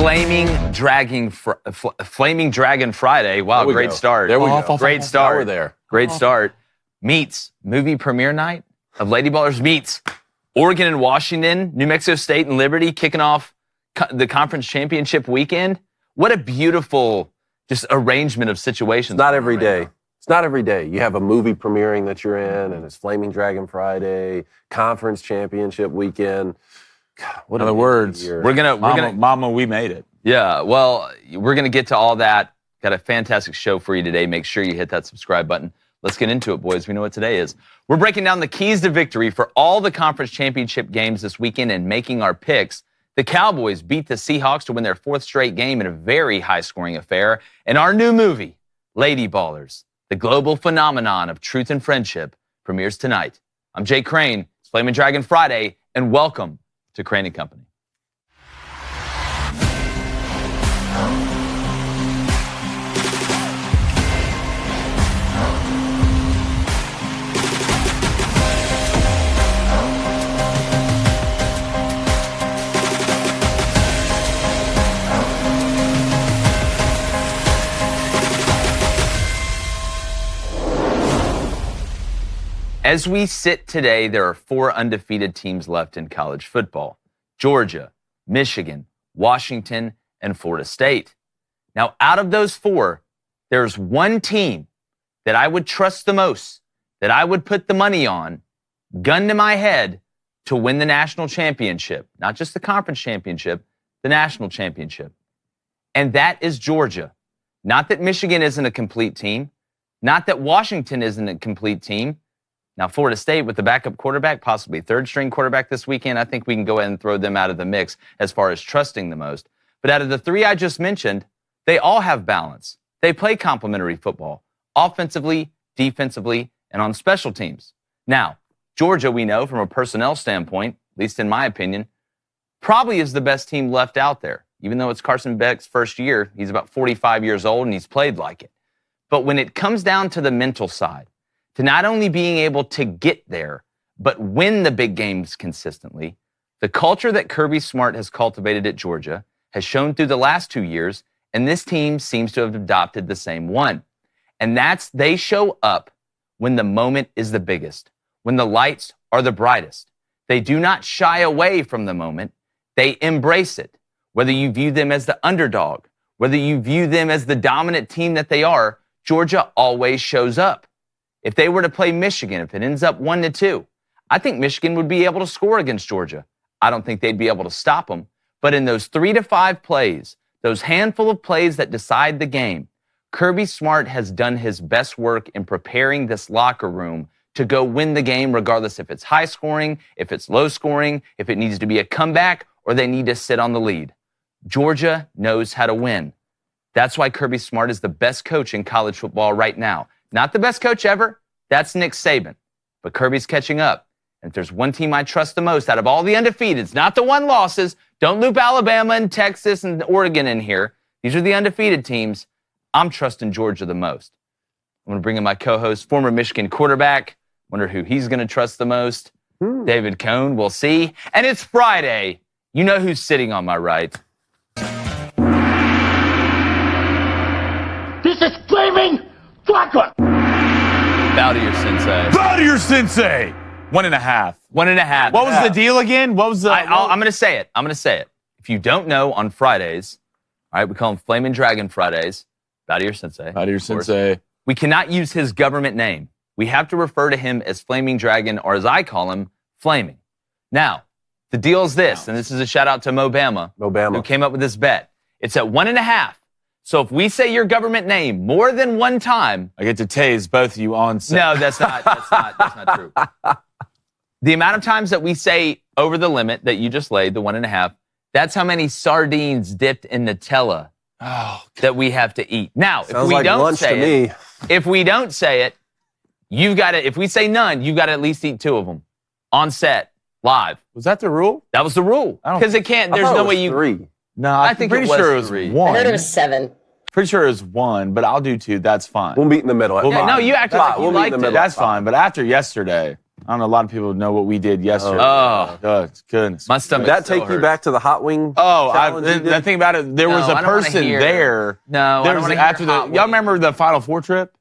Flaming Dragon Friday. Wow, great start. There we go. Great start. We're there. Great start. Meets movie premiere night of Lady Ballers meets Oregon and Washington, New Mexico State and Liberty kicking off the conference championship weekend. What a beautiful just arrangement of situations. It's not every day. It's not every day. You have a movie premiering that you're in, and it's Flaming Dragon Friday, conference championship weekend. God, what in other words, Mama, we made it. Yeah, well, we're gonna get to all that. Got a fantastic show for you today. Make sure you hit that subscribe button. Let's get into it, boys. We know what today is. We're breaking down the keys to victory for all the conference championship games this weekend and making our picks. The Cowboys beat the Seahawks to win their fourth straight game in a very high-scoring affair. And our new movie, Lady Ballers, the global phenomenon of truth and friendship, premieres tonight. I'm Jake Crane. It's Flaming Dragon Friday, and welcome to Crane & Company. As we sit today, there are 4 undefeated teams left in college football: Georgia, Michigan, Washington, and Florida State. Now, out of those 4, there's one team that I would trust the most, that I would put the money on, gun to my head, to win the national championship. Not just the conference championship, the national championship. And that is Georgia. Not that Michigan isn't a complete team. Not that Washington isn't a complete team. Now, Florida State with the backup quarterback, possibly third-string quarterback this weekend, I think we can go ahead and throw them out of the mix as far as trusting the most. But out of the 3 I just mentioned, they all have balance. They play complementary football, offensively, defensively, and on special teams. Now, Georgia, we know from a personnel standpoint, at least in my opinion, probably is the best team left out there. Even though it's Carson Beck's first year, he's about 45 years old and he's played like it. But when it comes down to the mental side, to not only being able to get there, but win the big games consistently, the culture that Kirby Smart has cultivated at Georgia has shown through the last 2 years, and this team seems to have adopted the same one. And that's they show up when the moment is the biggest, when the lights are the brightest. They do not shy away from the moment. They embrace it. Whether you view them as the underdog, whether you view them as the dominant team that they are, Georgia always shows up. If they were to play Michigan, if it ends up 1-2, I think Michigan would be able to score against Georgia. I don't think they'd be able to stop them. But in those 3 to 5 plays, those handful of plays that decide the game, Kirby Smart has done his best work in preparing this locker room to go win the game, regardless if it's high scoring, if it's low scoring, if it needs to be a comeback, or they need to sit on the lead. Georgia knows how to win. That's why Kirby Smart is the best coach in college football right now. Not the best coach ever. That's Nick Saban. But Kirby's catching up. And if there's one team I trust the most out of all the undefeateds, not the 1 losses, don't loop Alabama and Texas and Oregon in here. These are the undefeated teams. I'm trusting Georgia the most. I'm going to bring in my co-host, former Michigan quarterback. Wonder who he's going to trust the most. David Cohn. We'll see. And it's Friday. You know who's sitting on my right. This is Flaming Dragon! Bow to your sensei. Bow to your sensei! 1.5. 1.5. What was the deal again? What was the... I'm going to say it. I'm going to say it. If you don't know, on Fridays, all right, we call them Flaming Dragon Fridays. Bow to your sensei. Bow to your sensei. We cannot use his government name. We have to refer to him as Flaming Dragon, or as I call him, Flaming. Now, the deal is this, and this is a shout out to Mobama, who came up with this bet. It's at 1.5. So if we say your government name more than 1 time, I get to tase both of you on set. No, that's not true. The amount of times that we say over the limit that you just laid, the 1.5, that's how many sardines dipped in Nutella that we have to eat. Now, if we don't say it, you've got to, if we say none, you've got to at least eat 2 of them on set, live. Was that the rule? That was the rule. Because it can't, there's no way you... 3. No, I think pretty sure it was 3. 1. I heard it was 7. Pretty sure it was 1, but I'll do 2. That's fine. We'll meet in the middle. No, you act like you liked it. That's fine. But after yesterday, I don't know. A lot of people know what we did yesterday. Oh. Goodness. My stomach. Did that take you back to the hot wing? The thing about it, there was a I don't wanna person hear- there. No, I don't wanna hear after hot y'all wing. remember the Final Four trip?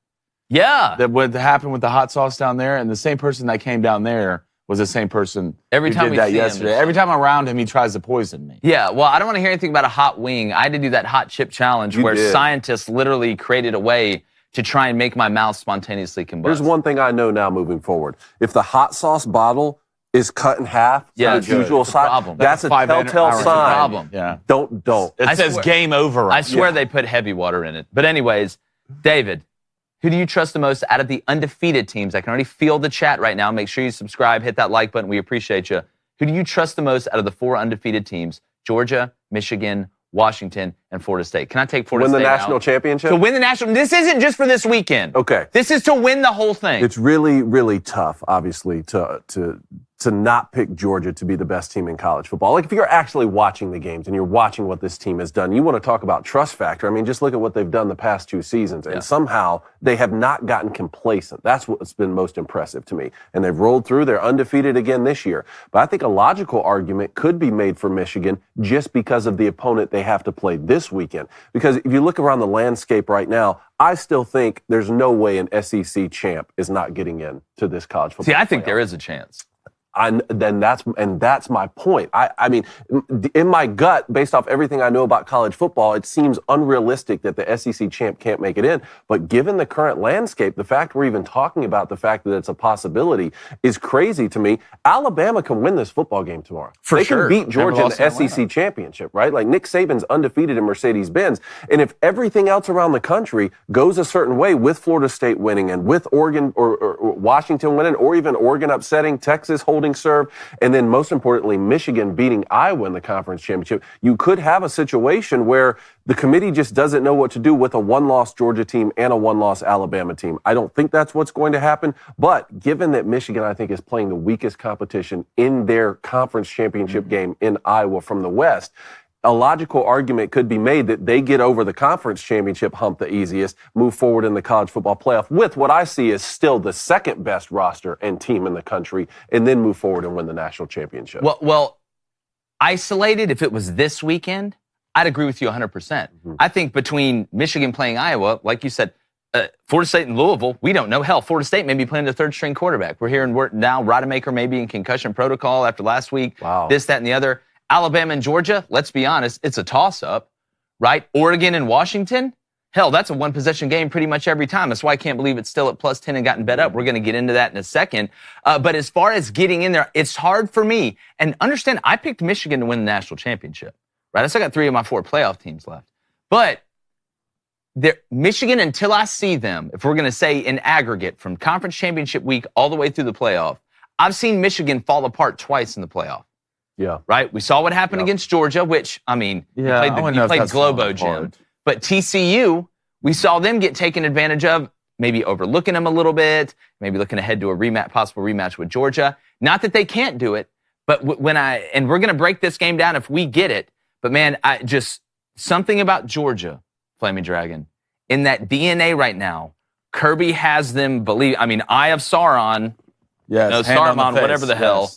Yeah. That what happened with the hot sauce down there, and the same person that came down there was the same person Every who time did we that see him, yesterday. it's Every time I'm around him, he tries to poison me. Yeah, well, I don't want to hear anything about a hot wing. I had to do that hot chip challenge You where did. scientists literally created a way to try and make my mouth spontaneously combust. There's one thing I know now moving forward. If the hot sauce bottle is cut in half Yeah, to it's its usual a size, problem. that's a 5 telltale hours. sign. It's a problem. Yeah. Don't. It I says swear- game over. I swear they put heavy water in it. But anyways, David, who do you trust the most out of the undefeated teams? I can already feel the chat right now. Make sure you subscribe, hit that like button. We appreciate you. Who do you trust the most out of the 4 undefeated teams? Georgia, Michigan, Washington, and Florida State. Can I take Florida Win the State national out? championship? To win the national. This isn't just for this weekend. Okay. This is to win the whole thing. It's really, really tough, obviously, to not pick Georgia to be the best team in college football. Like, if you're actually watching the games and you're watching what this team has done, you want to talk about trust factor. I mean, just look at what they've done the past 2 seasons. And somehow they have not gotten complacent. That's what's been most impressive to me. And they've rolled through. They're undefeated again this year. But I think a logical argument could be made for Michigan just because of the opponent they have to play this weekend. Because if you look around the landscape right now, I still think there's no way an SEC champ is not getting in to this college football. See, I think playoff. there is a chance. That's my point. I mean, in my gut, based off everything I know about college football, it seems unrealistic that the SEC champ can't make it in. But given the current landscape, the fact we're even talking about the fact that it's a possibility is crazy to me. Alabama can win this football game tomorrow. For they sure. can beat Georgia in lost the in Atlanta. SEC championship, right? Like, Nick Saban's undefeated in Mercedes-Benz. And if everything else around the country goes a certain way, with Florida State winning and with Oregon or Washington winning, or even Oregon upsetting Texas, holding serve, and then most importantly, Michigan beating Iowa in the conference championship, you could have a situation where the committee just doesn't know what to do with a 1-loss Georgia team and a 1-loss Alabama team. I don't think that's what's going to happen. But given that Michigan, I think, is playing the weakest competition in their conference championship game in Iowa from the West, a logical argument could be made that they get over the conference championship hump the easiest, move forward in the college football playoff with what I see is still the second best roster and team in the country, and then move forward and win the national championship. Well, isolated, if it was this weekend, I'd agree with you 100%. I think between Michigan playing Iowa, like you said, Florida State and Louisville, we don't know. Hell, Florida State may be playing the 3rd-string quarterback. We're hearing now Rodemaker may be in concussion protocol after last week. Wow. This, that, and the other. Alabama and Georgia, let's be honest, it's a toss-up, right? Oregon and Washington, hell, that's a one-possession game pretty much every time. That's why I can't believe it's still at +10 and gotten bet up. We're going to get into that in a second. But as far as getting in there, it's hard for me. And understand, I picked Michigan to win the national championship, right? I still got 3 of my 4 playoff teams left. But Michigan, until I see them, if we're going to say in aggregate from conference championship week all the way through the playoff, I've seen Michigan fall apart twice in the playoff. Yeah. Right? We saw what happened against Georgia, which, I mean, Yeah, I wouldn't know you if played that's falling Globo Gym. apart. But TCU, we saw them get taken advantage of, maybe overlooking them a little bit, maybe looking ahead to a possible rematch with Georgia. Not that they can't do it, but and we're going to break this game down if we get it, but man, something about Georgia, Flaming Dragon, in that DNA right now, Kirby has them believe, Eye of Sauron, Yes, hand on the Saruman, face, whatever the hell.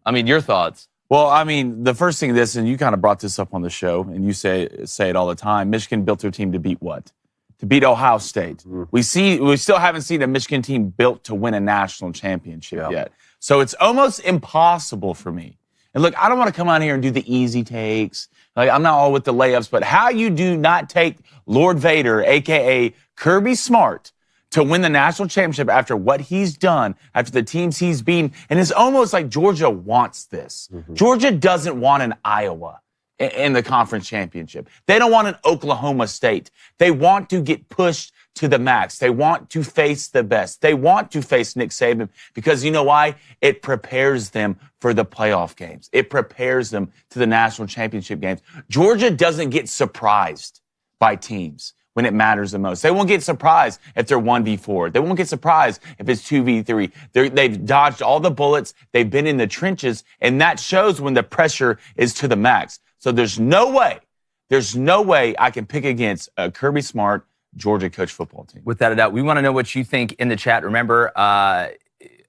yes. Your thoughts? Well, the first thing and you kind of brought this up on the show, and you say it all the time. Michigan built their team to beat what? To beat Ohio State. We still haven't seen a Michigan team built to win a national championship yet. So it's almost impossible for me. And look, I don't want to come out here and do the easy takes. Like, I'm not all with the layups, but how you do not take Lord Vader, aka Kirby Smart, to win the national championship after what he's done, after the teams he's beaten. And it's almost like Georgia wants this. Georgia doesn't want an Iowa in the conference championship. They don't want an Oklahoma State. They want to get pushed to the max. They want to face the best. They want to face Nick Saban because you know why? It prepares them for the playoff games. It prepares them to the national championship games. Georgia doesn't get surprised by teams when it matters the most. They won't get surprised if they're 1v4. They won't get surprised if it's 2v3. They've dodged all the bullets. They've been in the trenches, and that shows when the pressure is to the max. So there's no way I can pick against a Kirby Smart Georgia coach football team. Without a doubt. We want to know what you think in the chat. Remember,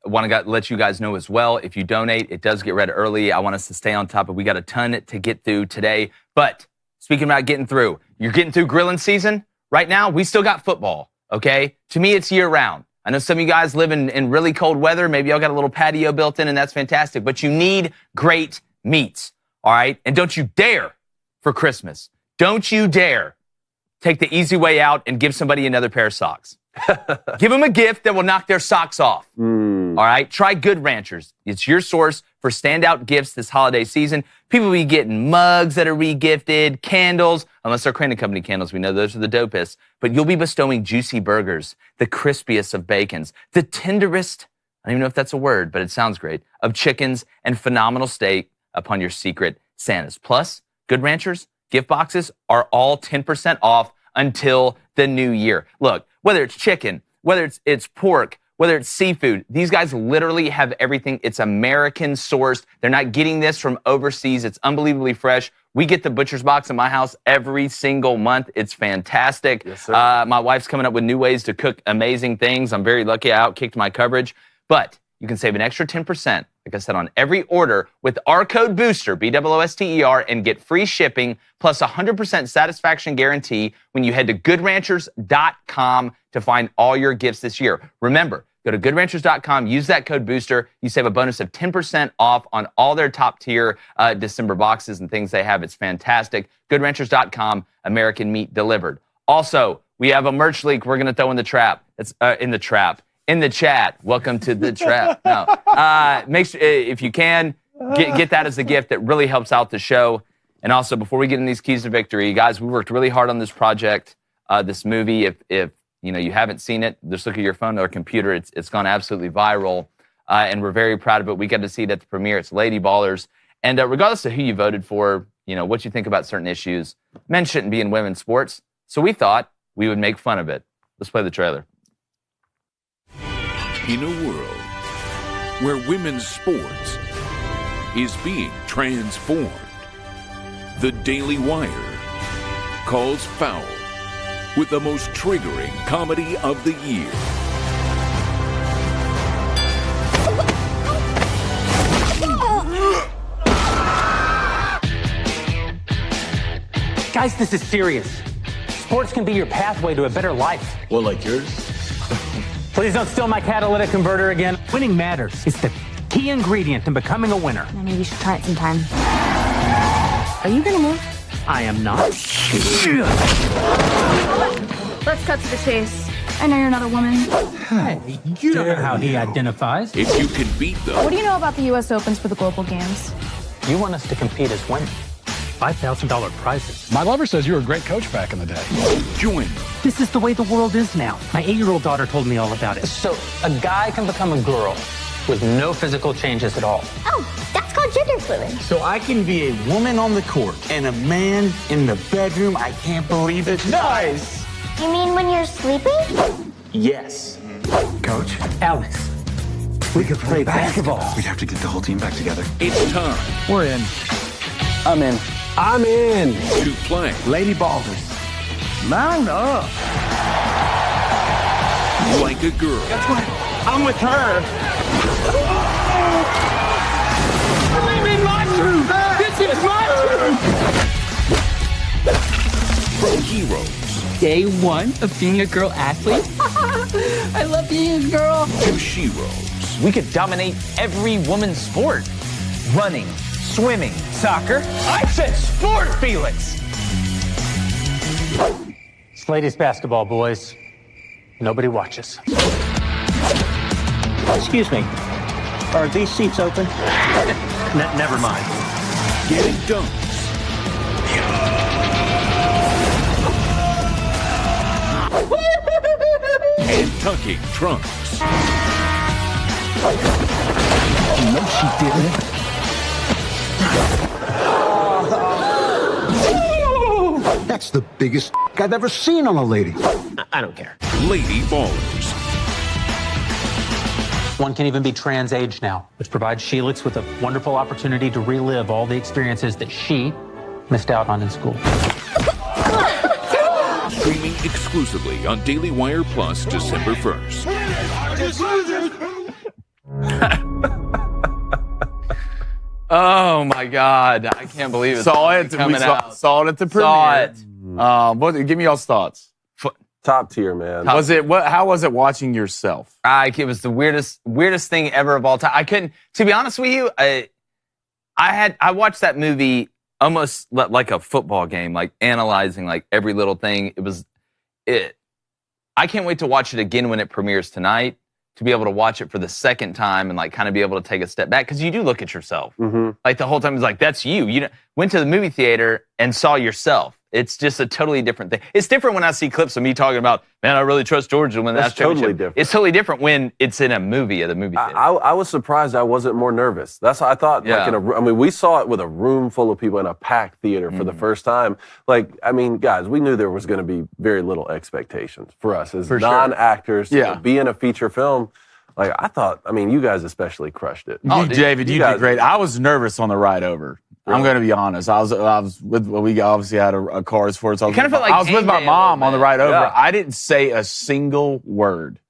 want to let you guys know as well, if you donate, it does get read early. I want us to stay on top of it. We got a ton to get through today. But speaking about getting through, you're getting through grilling season. Right now, we still got football, okay? To me, it's year-round. I know some of you guys live in really cold weather. Maybe y'all got a little patio built in, and that's fantastic. But you need great meats, all right? And don't you dare, for Christmas, don't you dare take the easy way out and give somebody another pair of socks. Give them a gift that will knock their socks off. All right? Try Good Ranchers. It's your source for standout gifts this holiday season. People will be getting mugs that are re-gifted, candles, unless they're Crane & Company candles. We know those are the dopest. But you'll be bestowing juicy burgers, the crispiest of bacons, the tenderest, I don't even know if that's a word, but it sounds great, of chickens, and phenomenal steak upon your secret Santas. Plus, Good Ranchers gift boxes are all 10% off until the new year. Look, whether it's chicken, whether it's pork, whether it's seafood, these guys literally have everything. It's American sourced. They're not getting this from overseas. It's unbelievably fresh. We get the butcher's box in my house every single month. It's fantastic. Yes, sir. My wife's coming up with new ways to cook amazing things. I'm very lucky. I outkicked my coverage. But you can save an extra 10%, like I said, on every order with our code BOOSTER, BOOSTER, and get free shipping plus 100% satisfaction guarantee when you head to goodranchers.com to find all your gifts this year. Remember, go to goodranchers.com, use that code BOOSTER. You save a bonus of 10% off on all their top-tier December boxes and things they have. It's fantastic. Goodranchers.com, American meat delivered. Also, we have a merch leak we're going to throw in the trap. It's in the chat. Welcome to the trap. No. Make sure, if you can, get that as a gift. That really helps out the show. And also, before we get in these keys to victory, guys, we worked really hard on this project, this movie. If you haven't seen it, just look at your phone or computer. It's gone absolutely viral, and we're very proud of it. We got to see it at the premiere. It's Lady Ballers. And regardless of who you voted for, what you think about certain issues, men shouldn't be in women's sports. So we thought we would make fun of it. Let's play the trailer. In a world where women's sports is being transformed, the Daily Wire calls foul with the most triggering comedy of the year. Guys, this is serious. Sports can be your pathway to a better life. Well, like yours? Please don't steal my catalytic converter again. Winning matters. It's the key ingredient in becoming a winner. Maybe you should try it sometime. Are you gonna move? I am not. Let's cut to the chase. I know you're not a woman. Hey, you don't know how he identifies. If you can beat them, What do you know about the U.S. Opens for the Global Games? You want us to compete as women. $5,000 prizes. My lover says you were a great coach back in the day. join This is the way the world is now. My 8-year-old daughter told me all about it. So a guy can become a girl with no physical changes at all. Oh, that's called gender fluid. So I can be a woman on the court and a man in the bedroom. I can't believe it. Nice. You mean when you're sleeping? Yes. Coach, Alex, we could play basketball. we'd have to get the whole team back together. it's time We're in. I'm in. I'm in. to play Lady Balders. Mount up. like a girl. I'm with her. I'm in my truth. This is my truth. From heroes Day one of being a girl athlete. I love being a girl. to sheroes. We could dominate every woman's sport. Running, swimming, soccer. I said sport, Felix. It's ladies basketball, boys. Nobody watches. Excuse me. Are these seats open? Never mind. Getting dunks. And tucking trunks. No, she didn't. That's the biggest I've ever seen on a lady. I don't care. Lady Ballers. One can even be trans age now, which provides Sheelix with a wonderful opportunity to relive all the experiences that she missed out on in school. Streaming exclusively on Daily Wire Plus December 1st. Oh my God! I can't believe it. Saw it. Coming out. Saw it at the premiere. Saw it. Give me y'all's thoughts. Top tier, man. Was it? How was it watching yourself? It was the weirdest thing ever of all time. I couldn't. To be honest with you, I watched that movie almost like a football game, like analyzing like every little thing. I can't wait to watch it again when it premieres tonight, to be able to watch it for the second time and like kind of be able to take a step back, because you do look at yourself. Like the whole time it's like, that's you. You went to the movie theater and saw yourself. It's just a totally different thing. It's different when I see clips of me talking about, man, I really trust Georgia to win that championship. Totally different. It's totally different when it's in a movie at the movie theater. I was surprised I wasn't more nervous. That's what I thought. Yeah. Like we saw it with a room full of people in a packed theater for the first time. Like, I mean, guys, we knew there was going to be very little expectations for us as non-actors to be in a feature film. Like, I thought, you guys especially crushed it. David, you did great. I was nervous on the ride over. Really? I'm going to be honest. I was with, we obviously had a cars for it. So I was with my mom on the ride over. Yeah. I didn't say a single word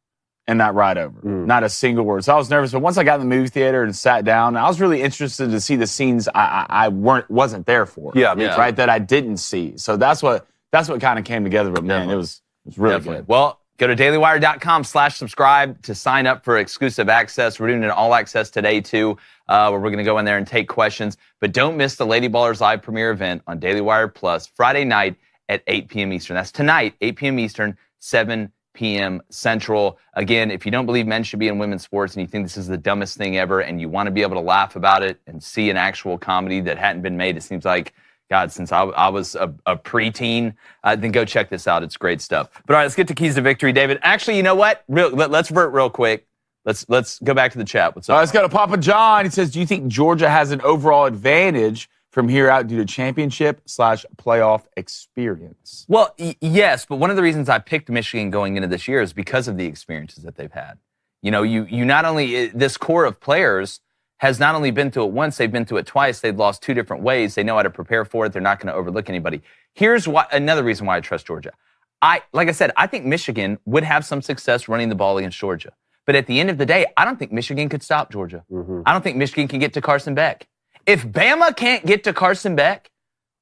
in that ride over. Not a single word. So I was nervous. But once I got in the movie theater and sat down, I was really interested to see the scenes I wasn't there for. Yeah, me too. Right, that I didn't see. So that's what kind of came together. But man, it was really good. Well, go to dailywire.com/subscribe to sign up for exclusive access. We're doing an all access today too, where we're going to go in there and take questions. But don't miss the Lady Ballers live premiere event on Daily Wire Plus Friday night at 8 p.m. Eastern. That's tonight, 8 p.m. Eastern, 7 p.m. Central. Again, if you don't believe men should be in women's sports and you think this is the dumbest thing ever and you want to be able to laugh about it and see an actual comedy that hadn't been made, it seems like, God, since I was a preteen, then go check this out. It's great stuff. But all right, let's get to Keys to Victory, David. Actually, you know what? Let's vert real quick. Let's go back to the chat. What's up? Let's go to Papa John. He says, do you think Georgia has an overall advantage from here out due to championship/playoff experience? Well, yes, but one of the reasons I picked Michigan going into this year is because of the experiences that they've had. You know, you not only, this core of players has not only been through it once, they've been through it twice. They've lost two different ways. They know how to prepare for it. They're not going to overlook anybody. Here's another reason why I trust Georgia. Like I said, I think Michigan would have some success running the ball against Georgia. But at the end of the day, I don't think Michigan could stop Georgia. I don't think Michigan can get to Carson Beck. If Bama can't get to Carson Beck,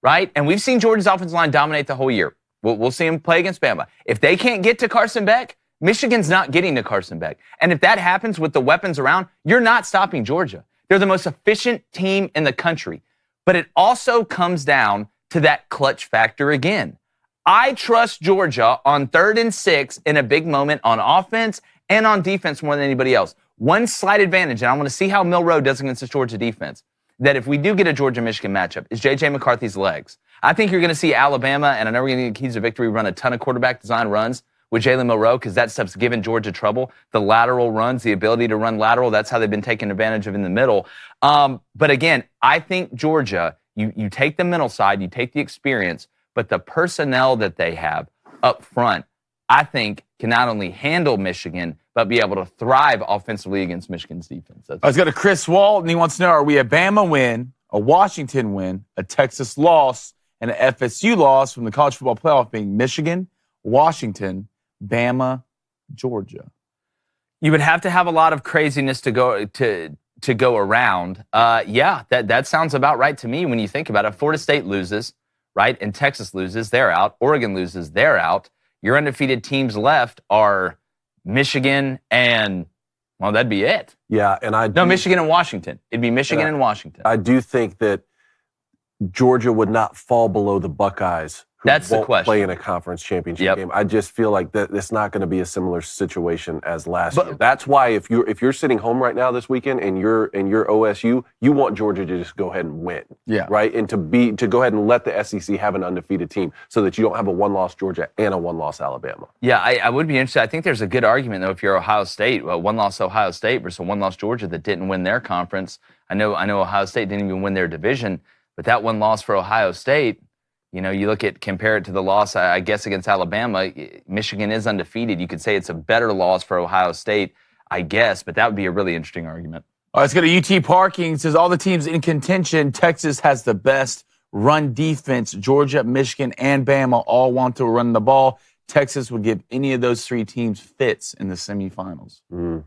right, and we've seen Georgia's offensive line dominate the whole year. We'll see them play against Bama. If they can't get to Carson Beck, Michigan's not getting to Carson Beck. And if that happens with the weapons around, you're not stopping Georgia. They're the most efficient team in the country. But it also comes down to that clutch factor again. I trust Georgia on 3rd and 6 in a big moment on offense and on defense more than anybody else. One slight advantage, and I want to see how Milroe does against this Georgia defense, that if we do get a Georgia-Michigan matchup, is J.J. McCarthy's legs. I think you're going to see Alabama, and I know we're going to get Keys to Victory, run a ton of quarterback design runs with Jalen Milroe, because that stuff's given Georgia trouble. The lateral runs, the ability to run lateral, that's how they've been taken advantage of in the middle. But again, I think Georgia, you take the mental side, you take the experience, but the personnel that they have up front, I think, can not only handle Michigan, but be able to thrive offensively against Michigan's defense. Let's go to Chris Walton. He wants to know, are we a Bama win, a Washington win, a Texas loss, and an FSU loss from the college football playoff being Michigan, Washington, Bama, Georgia? You would have to have a lot of craziness to go around. Yeah, that sounds about right to me when you think about it. Florida State loses, right? And Texas loses, they're out. Oregon loses, they're out. Your undefeated teams left are Michigan and, well, that'd be it. Yeah, and Michigan and Washington. It'd be Michigan and Washington. I do think that Georgia would not fall below the Buckeyes, who That's won't the question. play in a conference championship game. I just feel like that it's not going to be a similar situation as last year. That's why if you're sitting home right now this weekend and you're OSU, you want Georgia to just go ahead and win. Yeah. Right? And to go ahead and let the SEC have an undefeated team so that you don't have a one-loss Georgia and a one-loss Alabama. Yeah, I would be interested. I think there's a good argument, though, if you're Ohio State, one-loss Ohio State versus a one-loss Georgia that didn't win their conference. I know Ohio State didn't even win their division, but that one loss for Ohio State, you know, compare it to the loss, I guess, against Alabama. Michigan is undefeated. You could say it's a better loss for Ohio State, I guess, but that would be a really interesting argument. All right, let's go to UT Parking. It says all the teams in contention, Texas has the best run defense. Georgia, Michigan, and Bama all want to run the ball. Texas would give any of those three teams fits in the semifinals.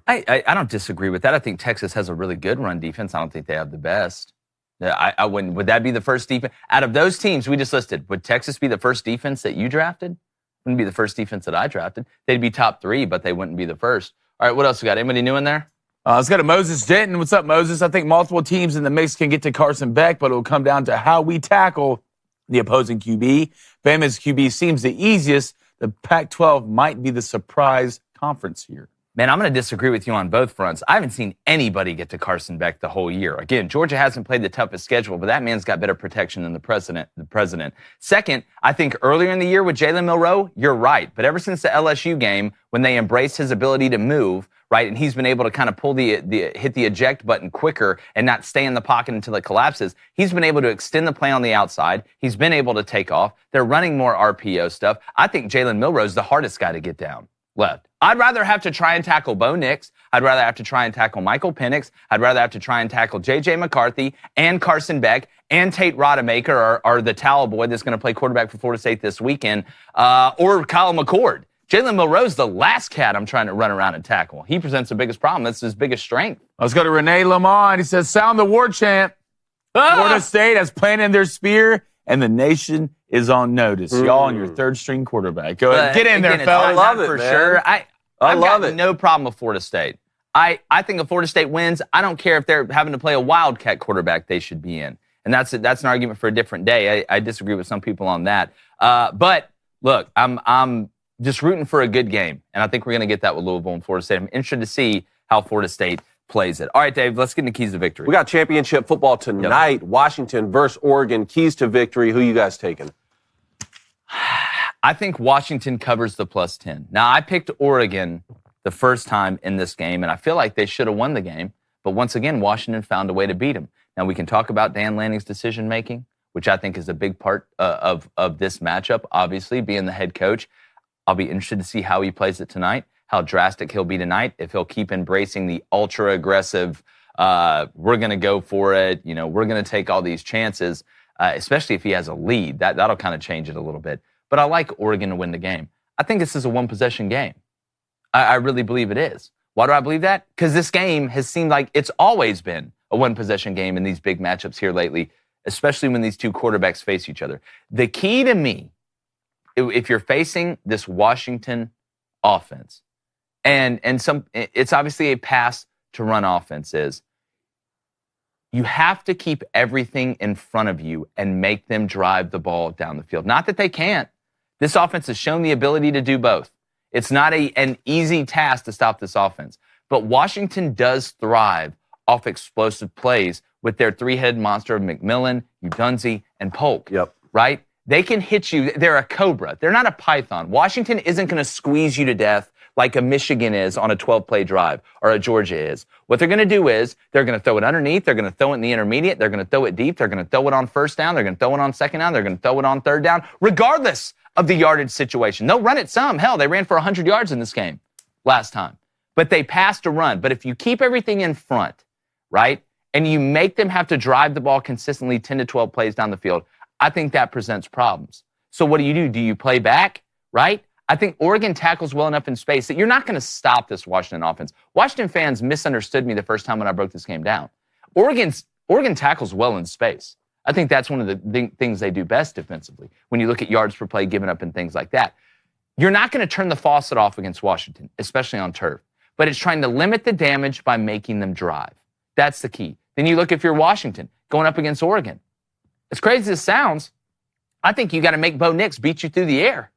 I don't disagree with that. I think Texas has a really good run defense. I don't think they have the best. I wouldn't. Would that be the first defense? Out of those teams we just listed, would Texas be the first defense that you drafted? Wouldn't be the first defense that I drafted. They'd be top 3, but they wouldn't be the first. All right, what else we got? Anybody new in there? Let's go to Moses Denton. What's up, Moses? I think multiple teams in the mix can get to Carson Beck, but it will come down to how we tackle the opposing QB. Bama's QB seems the easiest. The Pac-12 might be the surprise conference here. Man, I'm going to disagree with you on both fronts. I haven't seen anybody get to Carson Beck the whole year. Again, Georgia hasn't played the toughest schedule, but that man's got better protection than the president. Second, I think earlier in the year with Jalen Milroe, you're right. But ever since the LSU game, when they embraced his ability to move, right, and he's been able to kind of pull hit the eject button quicker and not stay in the pocket until it collapses, he's been able to extend the play on the outside. He's been able to take off. They're running more RPO stuff. I think Jalen Milroe's the hardest guy to get down left. I'd rather have to try and tackle Bo Nix. I'd rather have to try and tackle Michael Penix. I'd rather have to try and tackle J.J. McCarthy and Carson Beck and Tate Rodemaker or the towel boy that's going to play quarterback for Florida State this weekend, or Kyle McCord. Jalen Milroe's the last cat I'm trying to run around and tackle. He presents the biggest problem. That's his biggest strength. Let's go to Renee Lamont. He says, sound the war chant. Florida State has planted their spear, and the nation is on notice. Y'all and your third-string quarterback. Go ahead. Get in there, fellas. I love it, for man. sure. I've love got it. no problem with Florida State. I think if Florida State wins, I don't care if they're having to play a Wildcat quarterback they should be in. And that's an argument for a different day. I disagree with some people on that. But, look, I'm just rooting for a good game. And I think we're going to get that with Louisville and Florida State. I'm interested to see how Florida State plays it. All right, Dave, let's get into keys to victory. We got championship football tonight. Yep. Washington versus Oregon. Keys to victory. Who you guys taking? I think Washington covers the +10. Now, I picked Oregon the first time in this game, and I feel like they should have won the game. But once again, Washington found a way to beat them. Now, we can talk about Dan Lanning's decision-making, which I think is a big part of this matchup, obviously, being the head coach. I'll be interested to see how he plays it tonight, how drastic he'll be tonight, if he'll keep embracing the ultra-aggressive, we're going to go for it, we're going to take all these chances, especially if he has a lead. That'll kind of change it a little bit. But I like Oregon to win the game. I think this is a one-possession game. I really believe it is. Why do I believe that? Because this game has seemed like it's always been a one-possession game in these big matchups here lately, especially when these two quarterbacks face each other. The key to me, if you're facing this Washington offense, and it's obviously a pass-to-run offense, is you have to keep everything in front of you and make them drive the ball down the field. Not that they can't. This offense has shown the ability to do both. It's not an easy task to stop this offense. But Washington does thrive off explosive plays with their three-headed monster of McMillan, Udunze, and Polk. Yep. Right? They can hit you. They're a cobra. They're not a python. Washington isn't going to squeeze you to death like a Michigan is on a 12-play drive or a Georgia is. What they're going to do is they're going to throw it underneath. They're going to throw it in the intermediate. They're going to throw it deep. They're going to throw it on first down. They're going to throw it on second down. They're going to throw it on third down, regardless of the yardage situation. They'll run it some. Hell, they ran for 100 yards in this game last time. But they passed a run. But if you keep everything in front, right, and you make them have to drive the ball consistently 10 to 12 plays down the field, I think that presents problems. So what do? Do you play back, right? I think Oregon tackles well enough in space that you're not going to stop this Washington offense. Washington fans misunderstood me the first time when I broke this game down. Oregon tackles well in space. I think that's one of the things they do best defensively. When you look at yards per play given up and things like that, you're not going to turn the faucet off against Washington, especially on turf. But it's trying to limit the damage by making them drive. That's the key. Then you look if you're Washington going up against Oregon. As crazy as it sounds, I think you got to make Bo Nix beat you through the air.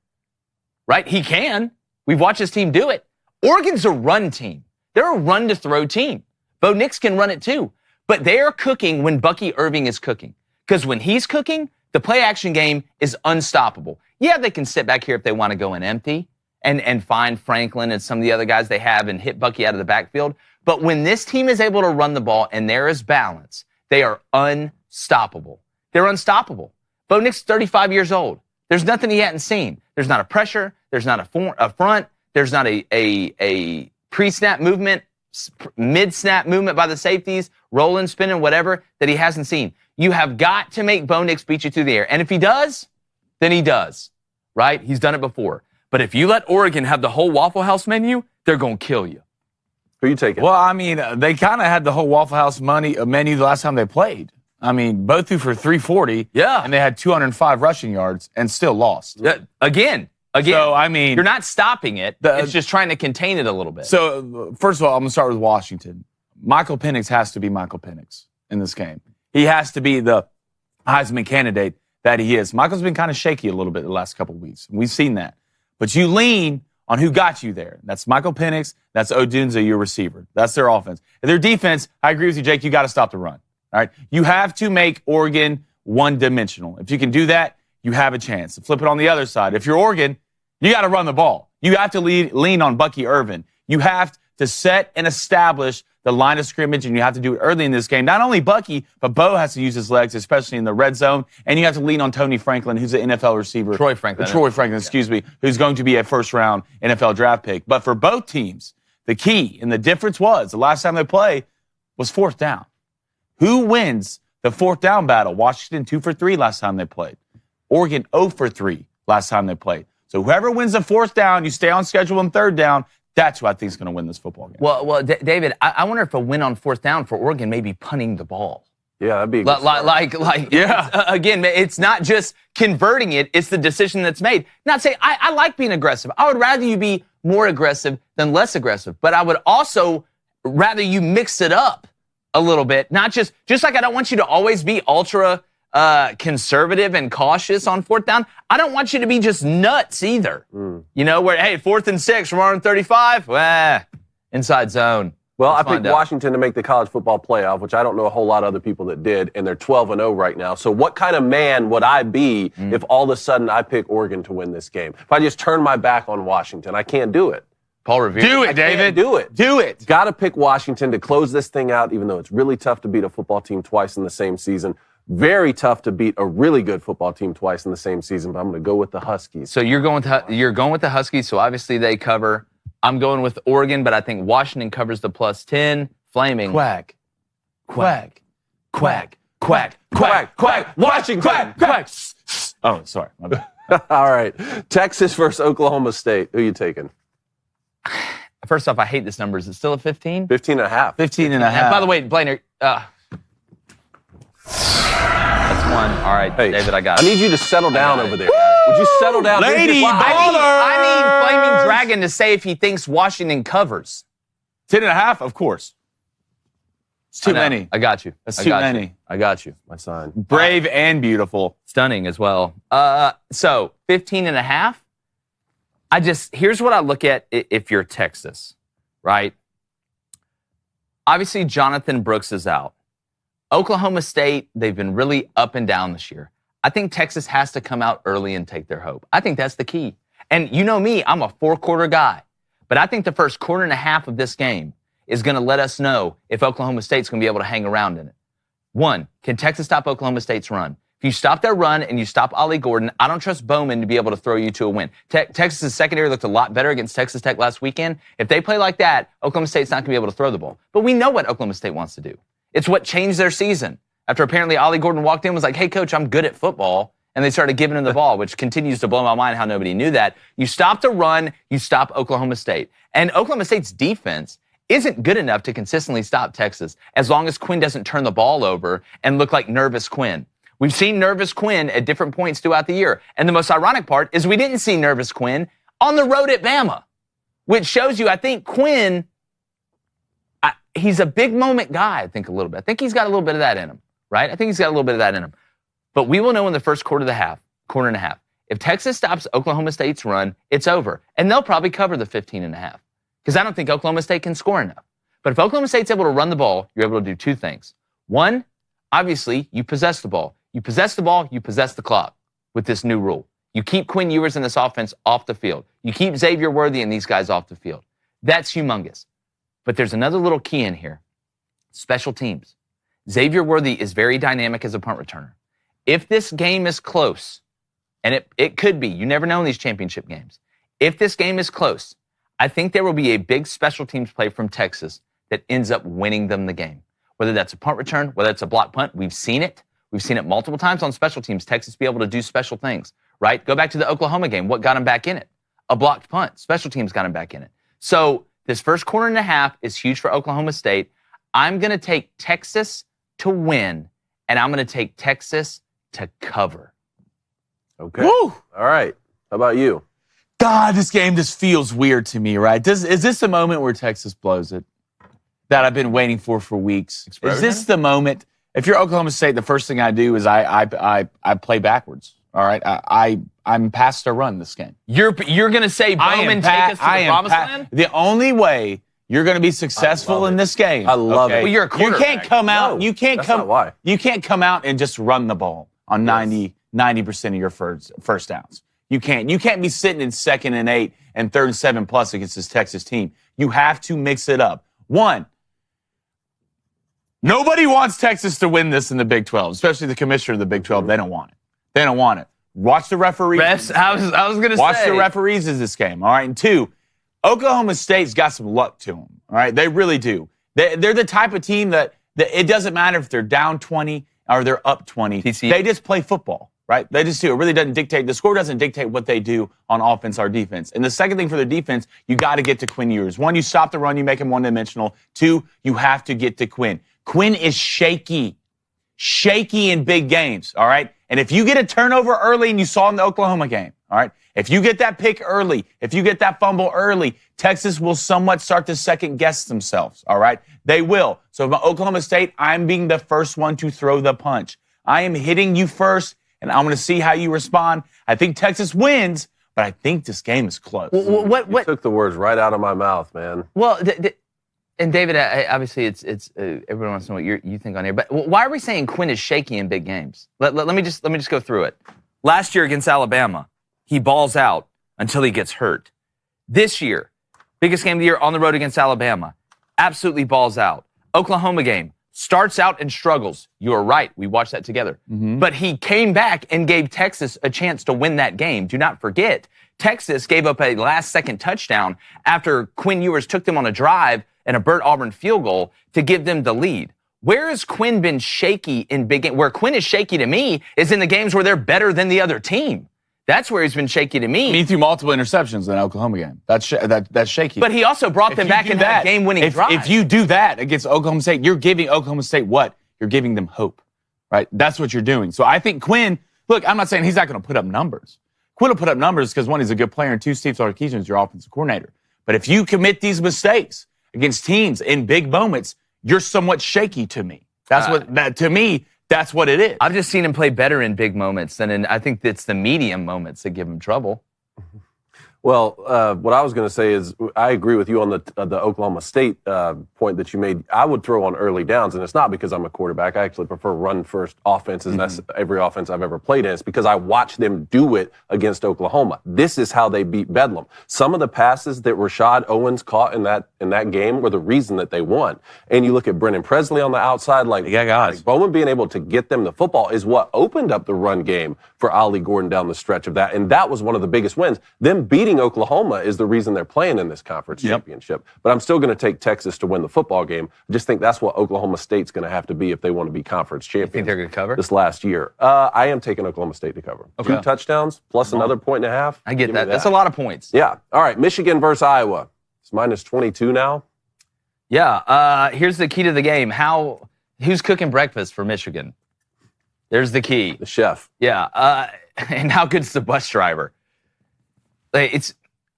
Right? He can. We've watched his team do it. Oregon's a run team. They're a run-to-throw team. Bo Nix can run it too. But they're cooking when Bucky Irving is cooking. Because when he's cooking, the play-action game is unstoppable. Yeah, they can sit back here if they want to go in empty and find Franklin and some of the other guys they have and hit Bucky out of the backfield. But when this team is able to run the ball and there is balance, they are unstoppable. They're unstoppable. Bo Nix is 35 years old. There's nothing he hadn't seen. There's not a pressure. There's not a front. There's not a pre-snap movement, mid-snap movement by the safeties, rolling, spinning, whatever, that he hasn't seen. You have got to make Bo Nix beat you through the air. And if he does, then he does, right? He's done it before. But if you let Oregon have the whole Waffle House menu, they're going to kill you. Who you taking? Well, I mean, they kind of had the whole Waffle House menu the last time they played. I mean, both threw for 340. Yeah. And they had 205 rushing yards and still lost. Again. So, I mean, you're not stopping it. It's just trying to contain it a little bit. So, first of all, I'm going to start with Washington. Michael Penix has to be Michael Penix in this game. He has to be the Heisman candidate that he is. Michael's been kind of shaky a little bit the last couple of weeks. We've seen that. But you lean on who got you there. That's Michael Penix. That's Odunze, your receiver. That's their offense. And their defense, I agree with you, Jake, you got to stop the run. All right? You have to make Oregon one-dimensional. If you can do that, you have a chance. Flip it on the other side. If you're Oregon, you got to run the ball. You have to lean on Bucky Irvin. You have to set and establish the line of scrimmage, and you have to do it early in this game. Not only Bucky, but Bo has to use his legs, especially in the red zone, and you have to lean on Tony Franklin, who's an NFL receiver. Troy Franklin, excuse me, who's going to be a first-round NFL draft pick. But for both teams, the key and the difference was the last time they played was fourth down. Who wins the fourth down battle? Washington 2 for 3 last time they played. Oregon 0 for 3 last time they played. So whoever wins the fourth down, you stay on schedule on third down. That's who I think is going to win this football game. Well, David, I wonder if a win on fourth down for Oregon may be punting the ball. Yeah, that'd be a good start. Again, it's not just converting it, it's the decision that's made. Not saying I like being aggressive. I would rather you be more aggressive than less aggressive, but I would also rather you mix it up a little bit. Not just like I don't want you to always be ultra conservative and cautious on fourth down. I don't want you to be just nuts either. You know, where, hey, 4th and 6 from our own 35, inside zone. Well, I picked Washington to make the college football playoff, which I don't know a whole lot of other people that did, and they're 12-0 right now. So what kind of man would I be if all of a sudden I pick Oregon to win this game? If I just turn my back on Washington, I can't do it. Paul Revere. Do it, David. Do it. Do it. Got to pick Washington to close this thing out, even though it's really tough to beat a football team twice in the same season. Very tough to beat a really good football team twice in the same season, but I'm going to go with the Huskies. So you're going with the Huskies, so obviously they cover. I'm going with Oregon, but I think Washington covers the +10. Flaming. Quack. Quack. Quack. Quack. Quack. Quack. Washington. Quack. Quack. Oh, sorry. My bad. All right. Texas versus Oklahoma State. Who you taking? First off, I hate this number. Is it still a 15? 15.5. 15.5. By the way, Blainer, that's one. All right, hey, David, I got it. I need you to settle down over there. Would you settle down? Lady I need Flaming Dragon to say if he thinks Washington covers. 10.5, of course. It's too many. I got you. That's too many. I got you. My sign. Brave and beautiful. Stunning as well. So 15.5. Here's what I look at if you're Texas, right? Obviously, Jonathan Brooks is out. Oklahoma State, they've been really up and down this year. I think Texas has to come out early and take their hope. I think that's the key. And you know me, I'm a 4-quarter guy. But I think the first quarter and a half of this game is going to let us know if Oklahoma State's going to be able to hang around in it. One, can Texas stop Oklahoma State's run? If you stop their run and you stop Ollie Gordon, I don't trust Bowman to be able to throw you to a win. Texas's secondary looked a lot better against Texas Tech last weekend. If they play like that, Oklahoma State's not going to be able to throw the ball. But we know what Oklahoma State wants to do. It's what changed their season. After apparently Ollie Gordon walked in and was like, hey, coach, I'm good at football. And they started giving him the ball, which continues to blow my mind how nobody knew that. You stop the run, you stop Oklahoma State. And Oklahoma State's defense isn't good enough to consistently stop Texas as long as Quinn doesn't turn the ball over and look like nervous Quinn. We've seen nervous Quinn at different points throughout the year. And the most ironic part is we didn't see nervous Quinn on the road at Bama, which shows you, I think, Quinn, he's a big moment guy, I think, a little bit. I think he's got a little bit of that in him, right? I think he's got a little bit of that in him. But we will know in the first quarter and a half. If Texas stops Oklahoma State's run, it's over. And they'll probably cover the 15.5. Because I don't think Oklahoma State can score enough. But if Oklahoma State's able to run the ball, you're able to do two things. One, obviously, you possess the ball. You possess the ball, you possess the clock with this new rule. You keep Quinn Ewers in this offense off the field. You keep Xavier Worthy and these guys off the field. That's humongous. But there's another little key in here. Special teams. Xavier Worthy is very dynamic as a punt returner. If this game is close, and it could be, you never know in these championship games. If this game is close, I think there will be a big special teams play from Texas that ends up winning them the game. Whether that's a punt return, whether it's a block punt, we've seen it. We've seen it multiple times on special teams. Texas be able to do special things, right? Go back to the Oklahoma game. What got them back in it? a blocked punt. Special teams got him back in it. So this first quarter and a half is huge for Oklahoma State. I'm going to take Texas to win, and I'm going to take Texas to cover. Okay. Woo! All right. How about you? God, this game just feels weird to me, right? Is this the moment where Texas blows it that I've been waiting for weeks? Is this the moment? If you're Oklahoma State, the first thing I do is I play backwards. All right, I'm past a run this game. You're going to say Bowman take us to the promised land? The only way you're going to be successful in this game. I love it. Well, you're a quarterback. You can't come out. No, you can't that's come. not why. You can't come out and just run the ball on 90% of your first downs. You can't. You can't be sitting in 2nd and 8 and 3rd and 7+ against this Texas team. You have to mix it up. One. Nobody wants Texas to win this in the Big 12, especially the commissioner of the Big 12. They don't want it. They don't want it. Watch the referees. Refs, I was going to say. Watch the referees in this game, all right? And 2, Oklahoma State's got some luck to them, all right? They really do. They're the type of team that it doesn't matter if they're down 20 or they're up 20. They just play football, right? They just do. It really doesn't dictate. The score doesn't dictate what they do on offense or defense. And the second thing for their defense, you got to get to Quinn Ewers. 1, you stop the run, you make him one-dimensional. 2, you have to get to Quinn. Quinn is shaky in big games, all right? And if you get a turnover early, and you saw in the Oklahoma game, all right? If you get that pick early, if you get that fumble early, Texas will somewhat start to second-guess themselves, all right? They will. So if I'm Oklahoma State, I'm being the first one to throw the punch. I am hitting you first, and I'm going to see how you respond. I think Texas wins, but I think this game is close. What? You took the words right out of my mouth, man. Well, and David, obviously, it's everyone wants to know what you think on here. But why are we saying Quinn is shaky in big games? Let me just go through it. Last year against Alabama, he balls out until he gets hurt. This year, biggest game of the year on the road against Alabama, absolutely balls out. Oklahoma game, starts out and struggles. You are right. We watched that together. Mm-hmm. But he came back and gave Texas a chance to win that game. Do not forget, Texas gave up a last-second touchdown after Quinn Ewers took them on a drive and a Burt Auburn field goal to give them the lead. Where has Quinn been shaky in big games? Where Quinn is shaky to me is in the games where they're better than the other team. That's where he's been shaky to me. He threw multiple interceptions in the Oklahoma game. That's shaky. But he also brought them back in that game-winning drive. If you do that against Oklahoma State, you're giving Oklahoma State what? You're giving them hope, right? That's what you're doing. So I think Quinn, look, I'm not saying he's not going to put up numbers. Quinn will put up numbers because, 1, he's a good player, and 2, Steve Sarkisian is your offensive coordinator. But if you commit these mistakes against teams in big moments, you're somewhat shaky to me. That's what it is. I've just seen him play better in big moments than I think it's the medium moments that give him trouble. Well, what I was going to say is I agree with you on the Oklahoma State point that you made. I would throw on early downs, and it's not because I'm a quarterback. I actually prefer run-first offenses, and that's every offense I've ever played in. It's because I watched them do it against Oklahoma. This is how they beat Bedlam. Some of the passes that Rashad Owens caught in that game were the reason that they won. And you look at Brennan Presley on the outside, like Bowman being able to get them the football is what opened up the run game for Ollie Gordon down the stretch of that, and that was one of the biggest wins. Them beating Oklahoma is the reason they're playing in this conference championship. But I'm still going to take Texas to win the football game. I just think that's what Oklahoma State's going to have to be if they want to be conference champions. You think they're going to cover? This last year. I am taking Oklahoma State to cover. Okay. 2 touchdowns plus another 1.5. I get that. That's a lot of points. Yeah. All right. Michigan versus Iowa. It's -22 now. Yeah. Here's the key to the game. Who's cooking breakfast for Michigan? There's the key. The chef. Yeah. And how good's the bus driver?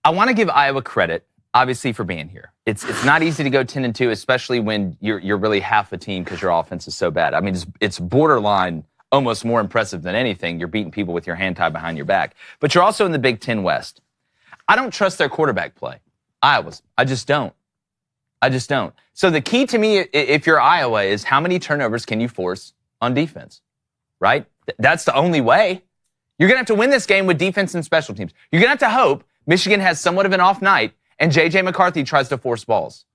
I want to give Iowa credit, obviously, for being here. It's not easy to go 10-2, especially when you're really half a team because your offense is so bad. I mean, it's borderline almost more impressive than anything. You're beating people with your hand tied behind your back. But you're also in the Big Ten West. I don't trust their quarterback play. Iowa's. I just don't. So the key to me, if you're Iowa, is how many turnovers can you force on defense, right? That's the only way. You're going to have to win this game with defense and special teams. You're going to have to hope Michigan has somewhat of an off night and J.J. McCarthy tries to force balls,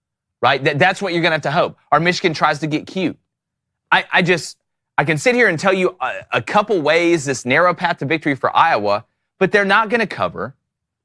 right? That's what you're going to have to hope. Or Michigan tries to get cute. I can sit here and tell you a couple ways, this narrow path to victory for Iowa, but they're not going to cover.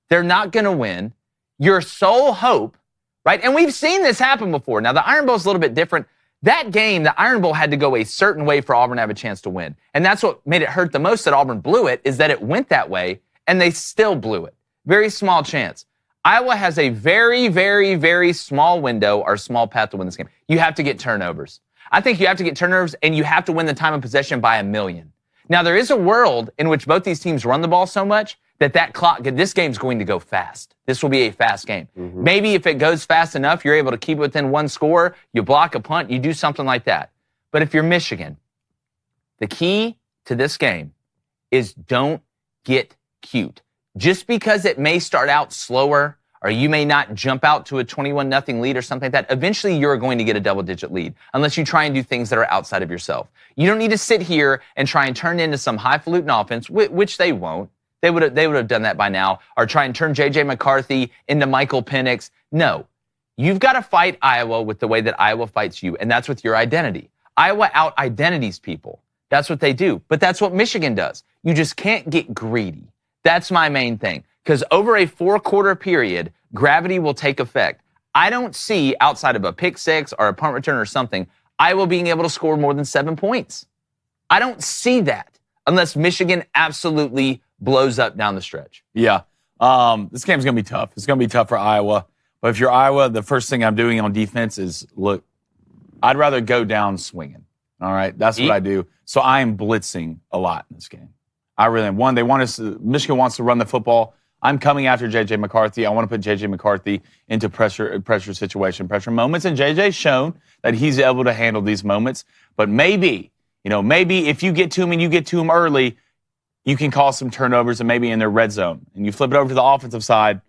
They're not going to win. Your sole hope, right? And we've seen this happen before. Now, the Iron Bowl is a little bit different. That game, the Iron Bowl had to go a certain way for Auburn to have a chance to win. And that's what made it hurt the most that Auburn blew it, is that it went that way, and they still blew it. Very small chance. Iowa has a very, very, very small window or small path to win this game. You have to get turnovers. I think you have to get turnovers, and you have to win the time of possession by 1,000,000. Now, there is a world in which both these teams run the ball so much that clock, this game's going to go fast. This will be a fast game. Mm-hmm. Maybe if it goes fast enough, you're able to keep it within one score, you block a punt, you do something like that. But if you're Michigan, the key to this game is don't get cute. Just because it may start out slower, or you may not jump out to a 21-0 lead or something like that, eventually you're going to get a double-digit lead unless you try and do things that are outside of yourself. You don't need to sit here and try and turn into some highfalutin offense, which they won't. They would have done that by now, or try and turn J.J. McCarthy into Michael Penix. No. You've got to fight Iowa with the way that Iowa fights you, and that's with your identity. Iowa out-identities people. That's what they do. But that's what Michigan does. You just can't get greedy. That's my main thing. Because over a 4-quarter period, gravity will take effect. I don't see, outside of a pick six or a punt return or something, Iowa being able to score more than 7 points. I don't see that unless Michigan absolutely blows up down the stretch. Yeah. This game's going to be tough. It's going to be tough for Iowa. But if you're Iowa, the first thing I'm doing on defense is, look, I'd rather go down swinging. All right? That's what I do. So I am blitzing a lot in this game. I really am. One, Michigan wants to run the football. I'm coming after J.J. McCarthy. I want to put J.J. McCarthy into pressure situation, pressure moments. And J.J.'s shown that he's able to handle these moments. But maybe if you get to him and you get to him early, you can cause some turnovers and maybe in their red zone. And you flip it over to the offensive side,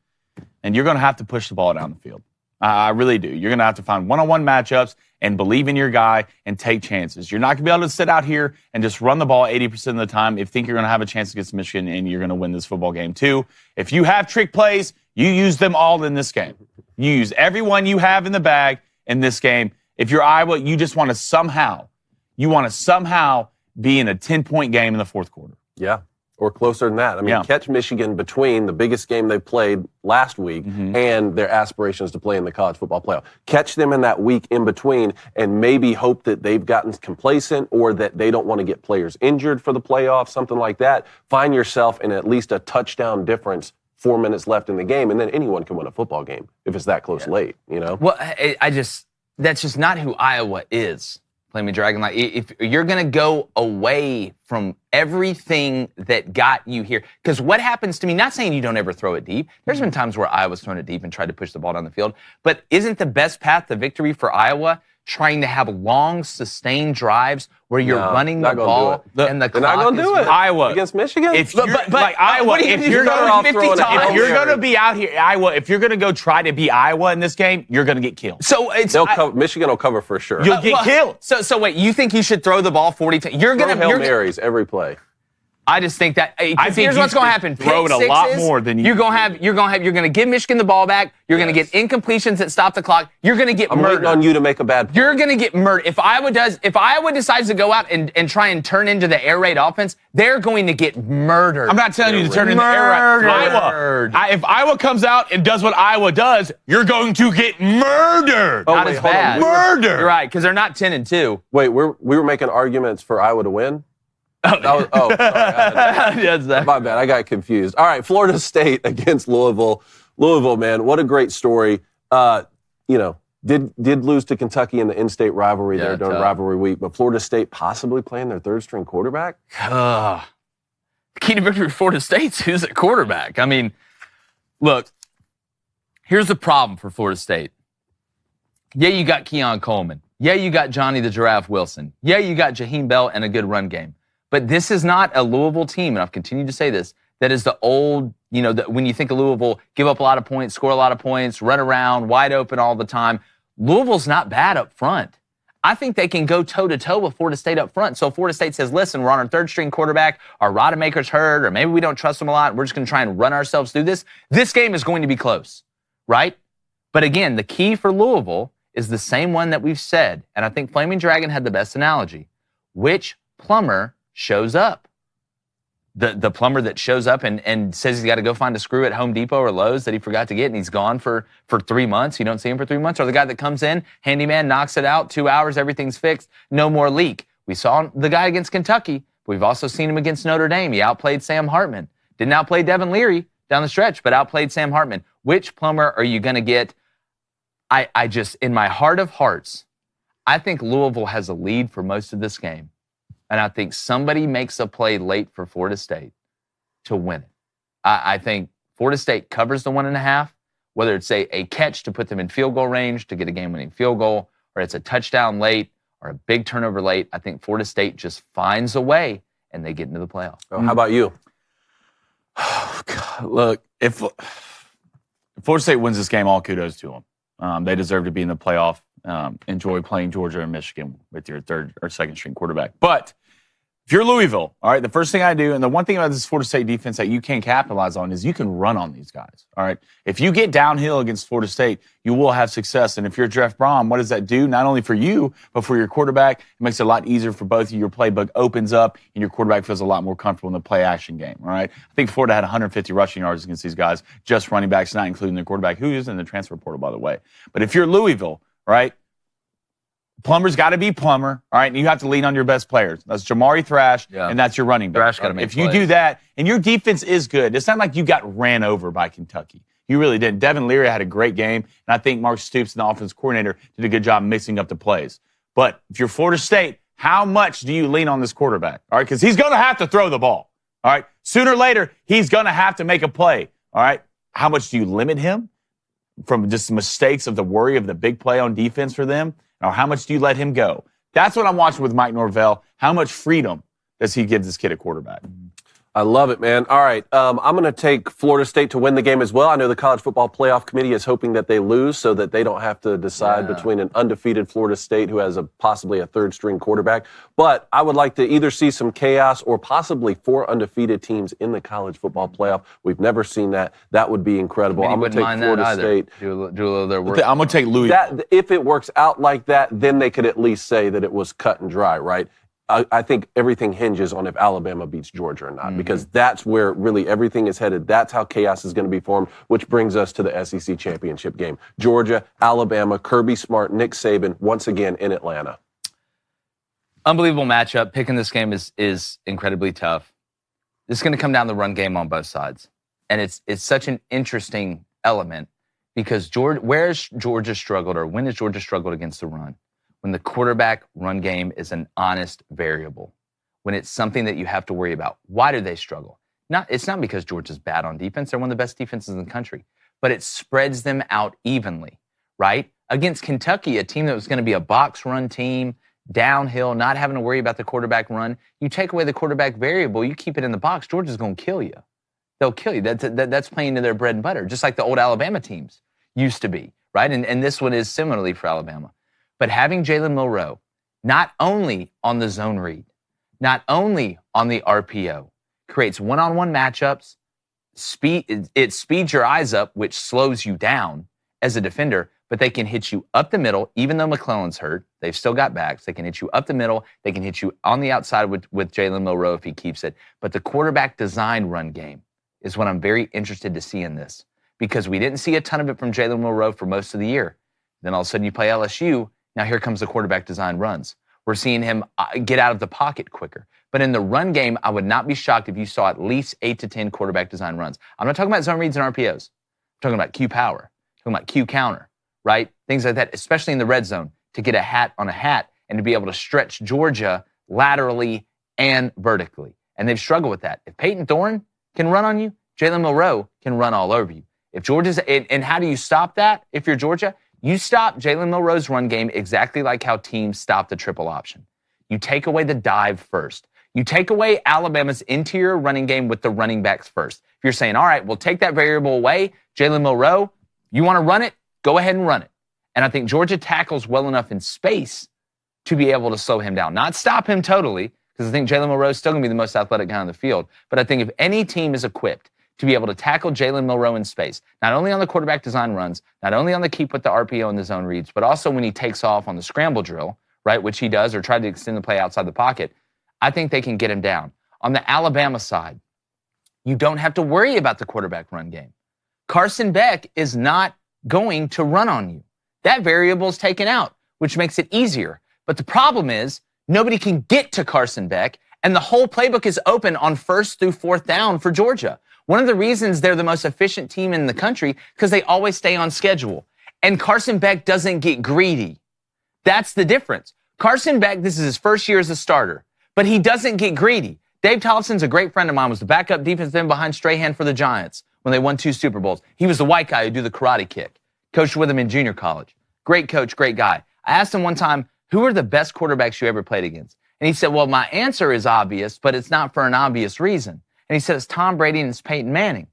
and you're going to have to push the ball down the field. I really do. You're going to have to find one-on-one matchups and believe in your guy and take chances. You're not going to be able to sit out here and just run the ball 80% of the time if you think you're going to have a chance against Michigan and you're going to win this football game too. If you have trick plays, you use them all in this game. You use every one you have in the bag in this game. If you're Iowa, you just want to somehow be in a 10-point game in the fourth quarter. Yeah. Or closer than that. I mean, catch Michigan between the biggest game they played last week and their aspirations to play in the college football playoff. Catch them in that week in between and maybe hope that they've gotten complacent or that they don't want to get players injured for the playoffs, something like that. Find yourself in at least a touchdown difference, 4 minutes left in the game, and then anyone can win a football game if it's that close late, you know? Well, that's just not who Iowa is. Flaming Dragon, like if you're going to go away from everything that got you here, because what happens to me, not saying you don't ever throw it deep. There's been times where Iowa's thrown it deep and tried to push the ball down the field, but isn't the best path to victory for Iowa trying to have long, sustained drives where you're running the ball and the clock not going to do it. Iowa against Michigan. If you're going to be out here, Iowa, if you're going to go try to be Iowa in this game, you're going to get killed. So Michigan will cover for sure. You'll get killed. So wait, you think you should throw the ball 40 times? You're going to Hail Marys every play. I just think that here's what's going to happen. Throw it a lot more than you're going to give Michigan the ball back. You're going to get incompletions that stop the clock. You're going to get murdered. I'm waiting on you to make a bad point. You're going to get murdered. If Iowa decides to go out and try and turn into the air raid offense, they're going to get murdered. I'm not telling you to turn into air raid. Iowa. If Iowa comes out and does what Iowa does, you're going to get murdered. Not as bad. Murder. You're right, because they're not 10-2. Wait, we were making arguments for Iowa to win? Sorry. My bad. I got confused. All right, Florida State against Louisville. Louisville, man, what a great story. Did lose to Kentucky in the in-state rivalry during rivalry week, but Florida State possibly playing their third-string quarterback? The key to victory for Florida State's who's at quarterback. I mean, look, here's the problem for Florida State. Yeah, you got Keon Coleman. Yeah, you got Johnny the Giraffe Wilson. Yeah, you got Jaheim Bell and a good run game. But this is not a Louisville team, and I've continued to say this, that is the old, when you think of Louisville, give up a lot of points, score a lot of points, run around, wide open all the time. Louisville's not bad up front. I think they can go toe-to-toe with Florida State up front. So Florida State says, listen, we're on our third-string quarterback, our Rodemaker's hurt, or maybe we don't trust him a lot, we're just going to try and run ourselves through this. This game is going to be close, right? But again, the key for Louisville is the same one that we've said, and I think Flaming Dragon had the best analogy. Which plumber shows up? The plumber that shows up and says he's got to go find a screw at Home Depot or Lowe's that he forgot to get and he's gone for 3 months. You don't see him for 3 months. Or the guy that comes in, handyman, knocks it out, 2 hours, everything's fixed, no more leak. We saw the guy against Kentucky. But we've also seen him against Notre Dame. He outplayed Sam Hartman. Didn't outplay Devin Leary. down the stretch, but outplayed Sam Hartman. Which Plummer are you going to get? I just, in my heart of hearts, I think Louisville has a lead for most of this game. And I think somebody makes a play late for Florida State to win it. I think Florida State covers the 1.5, whether it's a catch to put them in field goal range to get a game-winning field goal, or it's a touchdown late or a big turnover late. I think Florida State just finds a way and they get into the playoffs. Oh, how about you? Oh, God. Look, if Florida State wins this game, all kudos to them. They deserve to be in the playoff. Enjoy playing Georgia and Michigan with your third or second string quarterback. But if you're Louisville, all right, the first thing I do, and the one thing about this Florida State defense that you can capitalize on is you can run on these guys, all right? If you get downhill against Florida State, you will have success. And if you're Jeff Brom, what does that do? Not only for you, but for your quarterback, it makes it a lot easier for both of you. Your playbook opens up, and your quarterback feels a lot more comfortable in the play-action game, all right? I think Florida had 150 rushing yards against these guys, just running backs, not including their quarterback, who is in the transfer portal, by the way. But if you're Louisville, right, Plummer's got to be Plummer, all right? And you have to lean on your best players. That's Jamari Thrash, and that's your running back. Thrash got to make If you do that, and your defense is good, it's not like you got ran over by Kentucky. You really didn't. Devin Leary had a great game, and I think Mark Stoops, the offense coordinator, did a good job mixing up the plays. But if you're Florida State, how much do you lean on this quarterback? All right, because he's going to have to throw the ball. All right, sooner or later, he's going to have to make a play. All right, how much do you limit him from just mistakes of the worry of the big play on defense for them? Or how much do you let him go? That's what I'm watching with Mike Norvell. How much freedom does he give this kid at quarterback? I love it, man. All right, I'm going to take Florida State to win the game as well. I know the College Football Playoff Committee is hoping that they lose so that they don't have to decide between an undefeated Florida State who has possibly a third-string quarterback. But I would like to either see some chaos or possibly 4 undefeated teams in the College Football Playoff. We've never seen that. That would be incredible. I'm going to take Florida State. Do a little of their work. I'm going to take Louisville. If it works out like that, then they could at least say that it was cut and dry, right? I think everything hinges on if Alabama beats Georgia or not, because that's where really everything is headed. That's how chaos is going to be formed, which brings us to the SEC championship game. Georgia, Alabama, Kirby Smart, Nick Saban, once again in Atlanta. Unbelievable matchup. Picking this game is incredibly tough. This is going to come down the run game on both sides. And it's such an interesting element because where's Georgia struggled, or when has Georgia struggled against the run? When the quarterback run game is an honest variable, when it's something that you have to worry about. Why do they struggle? It's not because Georgia's bad on defense. They're one of the best defenses in the country. But it spreads them out evenly, right? Against Kentucky, a team that was going to be a box run team, downhill, not having to worry about the quarterback run. You take away the quarterback variable, you keep it in the box, Georgia's going to kill you. They'll kill you. That's playing to their bread and butter, just like the old Alabama teams used to be, right? And this one is similarly for Alabama. But having Jalen Milroe, not only on the zone read, not only on the RPO, creates one-on-one matchups. It speeds your eyes up, which slows you down as a defender, but they can hit you up the middle, even though McClellan's hurt. They've still got backs. They can hit you up the middle. They can hit you on the outside with Jalen Milroe if he keeps it. But the quarterback design run game is what I'm very interested to see in this, because we didn't see a ton of it from Jalen Milroe for most of the year. Then all of a sudden you play LSU. Now here comes the quarterback design runs. We're seeing him get out of the pocket quicker. But in the run game, I would not be shocked if you saw at least 8 to 10 quarterback design runs. I'm not talking about zone reads and RPOs. I'm talking about Q power, talking about Q counter, right? Things like that, especially in the red zone, to get a hat on a hat and to be able to stretch Georgia laterally and vertically. And they've struggled with that. If Peyton Thorne can run on you, Jalen Milroe can run all over you. If Georgia's, and how do you stop that if you're Georgia? You stop Jalen Milroe's run game exactly like how teams stop the triple option. You take away the dive first. You take away Alabama's interior running game with the running backs first. If you're saying, all right, we'll take that variable away, Jalen Milroe, you want to run it? Go ahead and run it. And I think Georgia tackles well enough in space to be able to slow him down. Not stop him totally, because I think Jalen Milroe is still going to be the most athletic guy on the field. But I think if any team is equipped to be able to tackle Jalen Milroe in space, not only on the quarterback design runs, not only on the keep with the RPO and the zone reads, but also when he takes off on the scramble drill, right, which he does, or try to extend the play outside the pocket, I think they can get him down. On the Alabama side, you don't have to worry about the quarterback run game. Carson Beck is not going to run on you. That variable is taken out, which makes it easier. But the problem is nobody can get to Carson Beck, and the whole playbook is open on 1st through 4th down for Georgia. One of the reasons they're the most efficient team in the country because they always stay on schedule. And Carson Beck doesn't get greedy. That's the difference. Carson Beck, this is his first year as a starter, but he doesn't get greedy. Dave Tollefson's a great friend of mine, was the backup defensive end behind Strahan for the Giants when they won 2 Super Bowls. He was the white guy who do the karate kick. Coached with him in junior college. Great coach, great guy. I asked him one time, who are the best quarterbacks you ever played against? And he said, well, my answer is obvious, but it's not for an obvious reason. And he said, it's Tom Brady and it's Peyton Manning.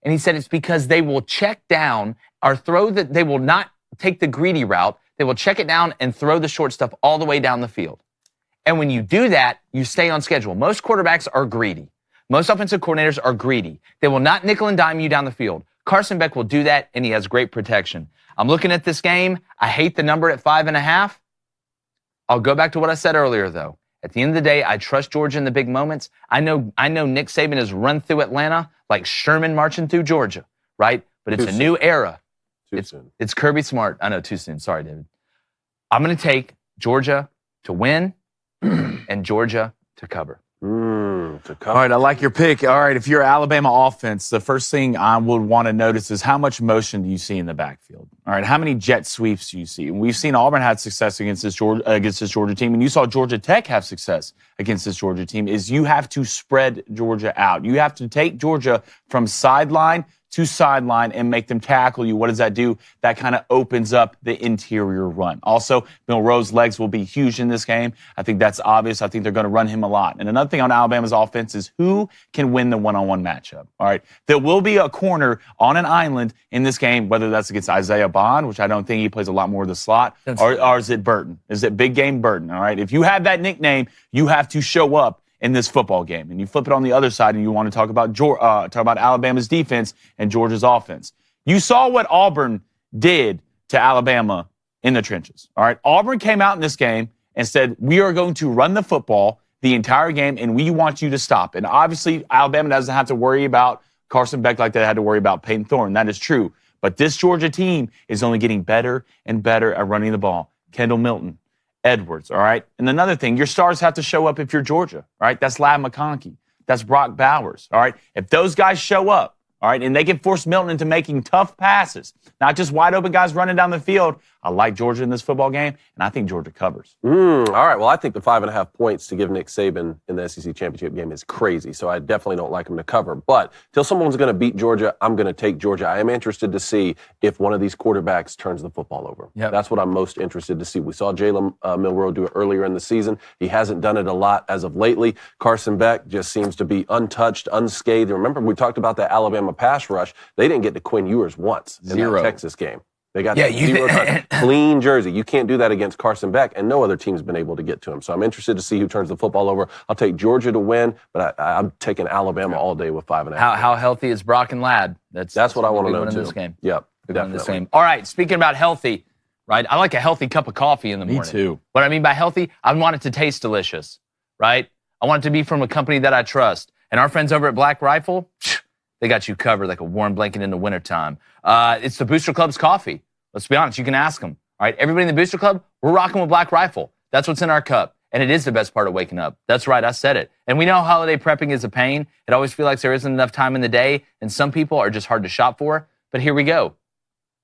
And he said, it's because they will check down or they will not take the greedy route. They will check it down and throw the short stuff all the way down the field. And when you do that, you stay on schedule. Most quarterbacks are greedy. Most offensive coordinators are greedy. They will not nickel and dime you down the field. Carson Beck will do that, and he has great protection. I'm looking at this game. I hate the number at 5.5. I'll go back to what I said earlier, though. At the end of the day, I trust Georgia in the big moments. I know Nick Saban has run through Atlanta like Sherman marching through Georgia, right? But it's a new era. It's Kirby Smart. I know, too soon. Sorry, David. I'm going to take Georgia to win and Georgia to cover. All right, I like your pick. All right, if you're Alabama offense, the first thing I would want to notice is how much motion do you see in the backfield? All right, how many jet sweeps do you see? And we've seen Auburn had success against this Georgia team, and you saw Georgia Tech have success against this Georgia team, is you have to spread Georgia out. You have to take Georgia from sideline to sideline and make them tackle you. What does that do? That kind of opens up the interior run. Also, Milroe's legs will be huge in this game. I think that's obvious. I think they're going to run him a lot. And another thing on Alabama's offense is who can win the one-on-one matchup. All right. There will be a corner on an island in this game, whether that's against Isaiah Bond, which I don't think he plays a lot more of the slot, or is it Burton? Is it Big Game Burton? All right. If you have that nickname, you have to show up in this football game. And you flip it on the other side and you want to talk about Alabama's defense and Georgia's offense. You saw what Auburn did to Alabama in the trenches. All right. Auburn came out in this game and said, we are going to run the football the entire game and we want you to stop. And obviously Alabama doesn't have to worry about Carson Beck like they had to worry about Peyton Thorne. That is true. But this Georgia team is only getting better and better at running the ball. Kendall Milton, Edwards, all right? And another thing, your stars have to show up if you're Georgia, all right? That's Ladd McConkey. That's Brock Bowers, all right? If those guys show up, all right, and they can force Milton into making tough passes, not just wide open guys running down the field. I like Georgia in this football game, and I think Georgia covers. All right, well, I think the 5.5 points to give Nick Saban in the SEC championship game is crazy, so I definitely don't like him to cover. But till someone's going to beat Georgia, I'm going to take Georgia. I am interested to see if one of these quarterbacks turns the football over. Yep. That's what I'm most interested to see. We saw Jalen Milroe do it earlier in the season. He hasn't done it a lot as of lately. Carson Beck just seems to be untouched, unscathed. Remember, we talked about that Alabama pass rush. They didn't get to Quinn Ewers once in that Texas game. They got 0 touch. Clean jersey. You can't do that against Carson Beck, and no other team's been able to get to him. So I'm interested to see who turns the football over. I'll take Georgia to win, but I'm taking Alabama all day with 5.5. How healthy is Brock and Ladd? That's what I want to know, too. In this game. Yep, definitely. This game. All right, speaking about healthy, right? I like a healthy cup of coffee in the morning. Me too. What I mean by healthy, I want it to taste delicious, right? I want it to be from a company that I trust. And our friends over at Black Rifle, they got you covered like a warm blanket in the wintertime. It's the Booster Club's coffee. Let's be honest, you can ask them. All right, everybody in the Booster Club, we're rocking with Black Rifle. That's what's in our cup. And it is the best part of waking up. That's right, I said it. And we know holiday prepping is a pain. It always feels like there isn't enough time in the day, and some people are just hard to shop for. But here we go.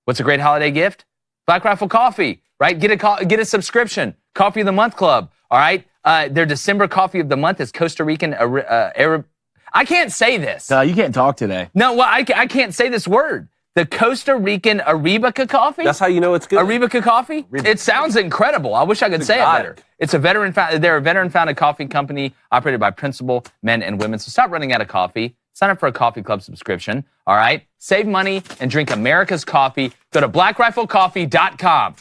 What's a great holiday gift? Black Rifle coffee, right? Get a subscription. Coffee of the Month Club, all right? Their December coffee of the month is Costa Rican Arab. I can't say this. You can't talk today. No, well, I can't say this word. The Costa Rican Arabica coffee? That's how you know it's good? Arabica coffee? It sounds incredible. I wish I could say it better. It's a they're a veteran-founded coffee company operated by principal men and women. So stop running out of coffee. Sign up for a coffee club subscription, all right? Save money and drink America's coffee. Go to blackriflecoffee.com.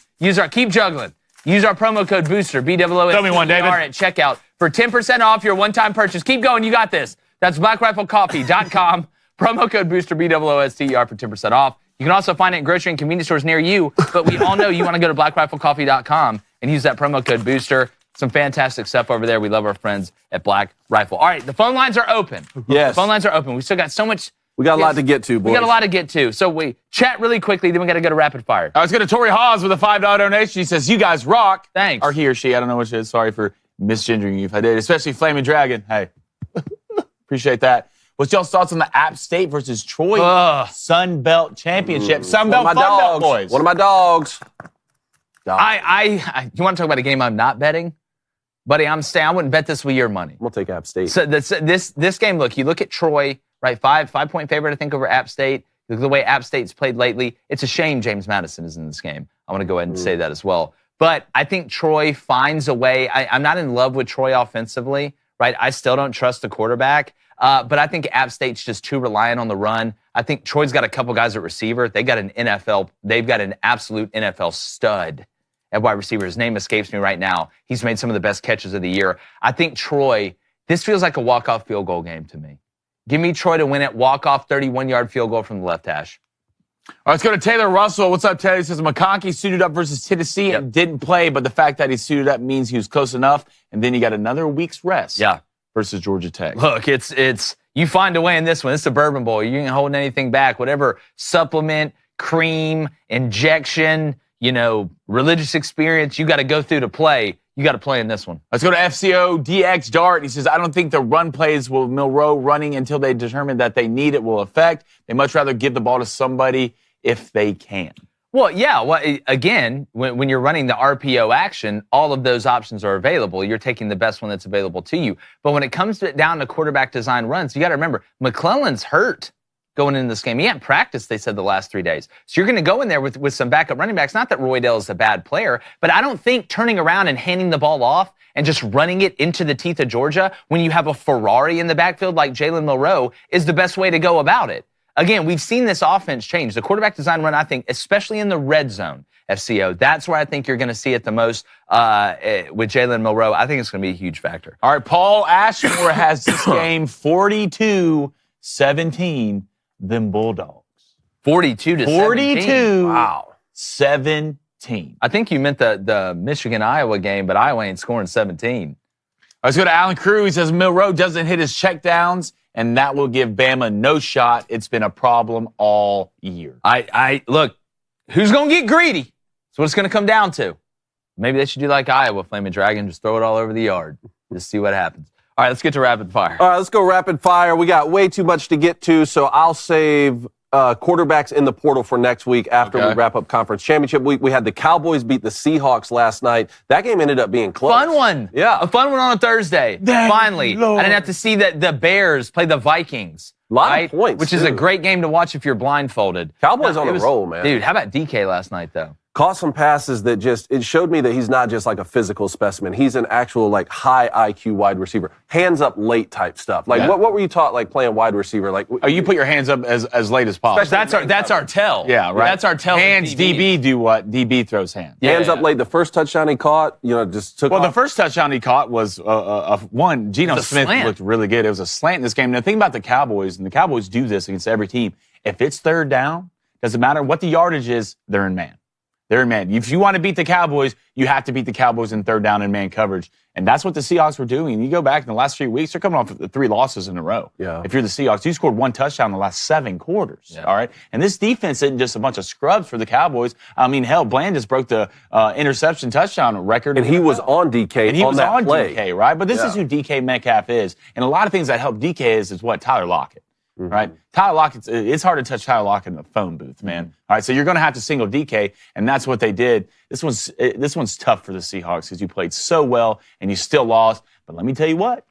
Keep juggling. Use our promo code BOOSTER, BOOSTER, Tell me one, David. at checkout for 10% off your one-time purchase. Keep going. You got this. That's blackriflecoffee.com. Promo code BOOSTER, BOOSTER, for 10% off. You can also find it in grocery and convenience stores near you, but we all know you want to go to blackriflecoffee.com and use that promo code BOOSTER. Some fantastic stuff over there. We love our friends at Black Rifle. All right, the phone lines are open. Yes. The phone lines are open. We still got so much. We got a lot to get to, boys. We got a lot to get to. So we chat really quickly, then we got to go to rapid fire. Let's go to Tori Hawes with a $5 donation. She says, you guys rock. Thanks. Or he or she. I don't know which it is. Sorry for misgendering you if I did. Especially Flaming Dragon. Hey. Appreciate that. What's y'all's thoughts on the App State versus Troy Sun Belt Championship? Sun Belt, Fun Belt boys. One of my dogs. You want to talk about a game I'm not betting? Buddy, I wouldn't bet this with your money. We'll take App State. So this game, look, you look at Troy, right? 5-point favorite, I think, over App State. Look at the way App State's played lately. It's a shame James Madison is in this game. I want to go ahead and say that as well. But I think Troy finds a way. I'm not in love with Troy offensively, right? I still don't trust the quarterback. But I think App State's just too reliant on the run. I think Troy's got a couple guys at receiver. They've got an absolute NFL stud at wide receiver. His name escapes me right now. He's made some of the best catches of the year. I think Troy, this feels like a walk-off field goal game to me. Give me Troy to win it. Walk-off 31-yard field goal from the left hash. All right, let's go to Taylor Russell. What's up, Taylor? He says McConkey suited up versus Tennessee and didn't play, but the fact that he suited up means he was close enough, and then you got another week's rest versus Georgia Tech. Look, it's you find a way in this one. It's the Bourbon Bowl. You ain't holding anything back. Whatever supplement, cream, injection, religious experience you got to go through to play. You got to play in this one. Let's go to FCO DX Dart. He says, I don't think the run plays will Milroe running until they determine that they need it will affect. They much rather give the ball to somebody if they can. Well, yeah. Well, again, when you're running the RPO action, all of those options are available. You're taking the best one that's available to you. But when it comes down to quarterback design runs, you got to remember, McClellan's hurt going into this game. He hadn't practiced, they said, the last 3 days. So you're going to go in there with some backup running backs. Not that Roydell is a bad player, but I don't think turning around and handing the ball off and just running it into the teeth of Georgia when you have a Ferrari in the backfield like Jalen Milroe is the best way to go about it. Again, we've seen this offense change. The quarterback design run, I think, especially in the red zone, FCO, that's where I think you're going to see it the most with Jalen Milroe. I think it's going to be a huge factor. All right, Paul Ashmore has this game 42-17. Them Bulldogs. 42-17. Wow. 17. I think you meant the Michigan-Iowa game, but Iowa ain't scoring 17. Let's go to Alan Crew. He says Milroe doesn't hit his checkdowns, and that will give Bama no shot. It's been a problem all year. Look, who's going to get greedy? That's what it's going to come down to. Maybe they should do like Iowa, Flaming Dragon, just throw it all over the yard. Just see what happens. All right, let's get to rapid fire. All right, let's go rapid fire. We got way too much to get to, so I'll save quarterbacks in the portal for next week after we wrap up conference championship week. We had the Cowboys beat the Seahawks last night. That game ended up being close. Fun one. Yeah. A fun one on a Thursday. Finally. I didn't have to see the Bears play the Vikings. A lot of points, which is a great game to watch if you're blindfolded. Cowboys on a roll, man. Dude, how about DK last night, though? Caught some passes that it showed me that he's not just like a physical specimen. He's an actual like high IQ wide receiver. Hands up late type stuff. Like what were you taught like playing wide receiver? Like you put your hands up as late as possible. That's our tell. Yeah, right. That's our tell. Hands DB do what? DB throws hands. Hands up late. The first touchdown he caught, just took off. The first touchdown he caught was one. Geno Smith looked really good. It was a slant in this game. And the thing about the Cowboys, and the Cowboys do this against every team, if it's third down, doesn't matter what the yardage is, they're in man. They're in man. If you want to beat the Cowboys, you have to beat the Cowboys in third down and man coverage. And that's what the Seahawks were doing. You go back in the last 3 weeks, they're coming off 3 losses in a row. Yeah. If you're the Seahawks, you scored 1 touchdown in the last 7 quarters. Yeah. All right. And this defense isn't just a bunch of scrubs for the Cowboys. I mean, hell, Bland just broke the interception touchdown record. And he was on DK. And he was on play. DK, right? But this is who DK Metcalf is. And a lot of things that help DK is what? Todd Lockett. Mm-hmm. Right? Tyler Lockett, it's hard to touch Tyler Lockett in the phone booth, man. Mm-hmm. All right, so you're going to have to single DK, and that's what they did. This one's tough for the Seahawks because you played so well and you still lost. But let me tell you what,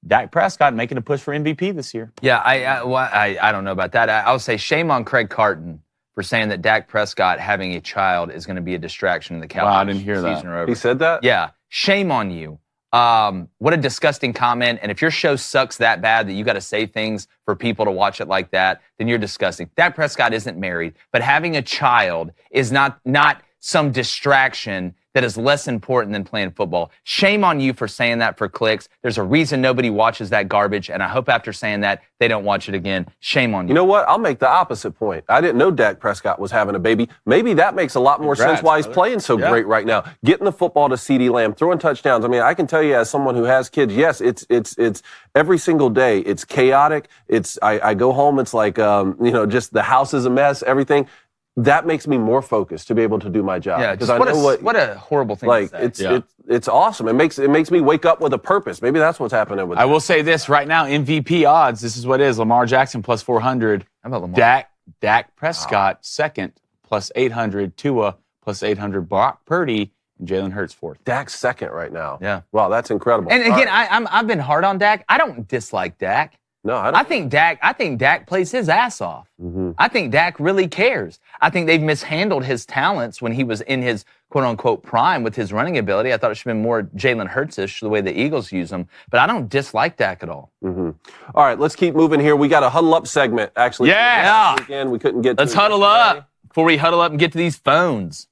Dak Prescott making a push for MVP this year. Yeah, I don't know about that. I'll say shame on Craig Carton for saying that Dak Prescott having a child is going to be a distraction in the Cowboys. Wow, I didn't hear that. He said that? Yeah, shame on you. What a disgusting comment. And if your show sucks that bad that you got to say things for people to watch it like that, then you're disgusting. Dak Prescott isn't married, but having a child is not some distraction that is less important than playing football. Shame on you for saying that for clicks. There's a reason nobody watches that garbage, and I hope after saying that, they don't watch it again. Shame on you. You know what? I'll make the opposite point. I didn't know Dak Prescott was having a baby. Maybe that makes a lot more sense why he's playing so great right now. Getting the football to CeeDee Lamb, throwing touchdowns. I mean, I can tell you as someone who has kids, yes, it's every single day. It's chaotic. I go home, it's like, just the house is a mess, everything. that makes me more focused to be able to do my job. Yeah, because just what a horrible thing to say. It's awesome. It makes me wake up with a purpose. Maybe that's what's happening with. I will say this right now: MVP odds. This is what it is. Lamar Jackson plus 400. How about Lamar? Dak Prescott second plus 800. Tua plus 800. Brock Purdy and Jalen Hurts fourth. Dak's second right now. Yeah. Wow, that's incredible. And again, I've been hard on Dak. I don't dislike Dak. No, I don't. I think Dak plays his ass off. Mm-hmm. I think Dak really cares. I think they've mishandled his talents when he was in his quote-unquote prime with his running ability. I thought it should have been more Jalen Hurts-ish, the way the Eagles use him. But I don't dislike Dak at all. Mm-hmm. All right, let's keep moving here. We got a huddle up segment, actually. Yeah. Again, we couldn't get Let's to it huddle yesterday. up before we huddle up and get to these phones.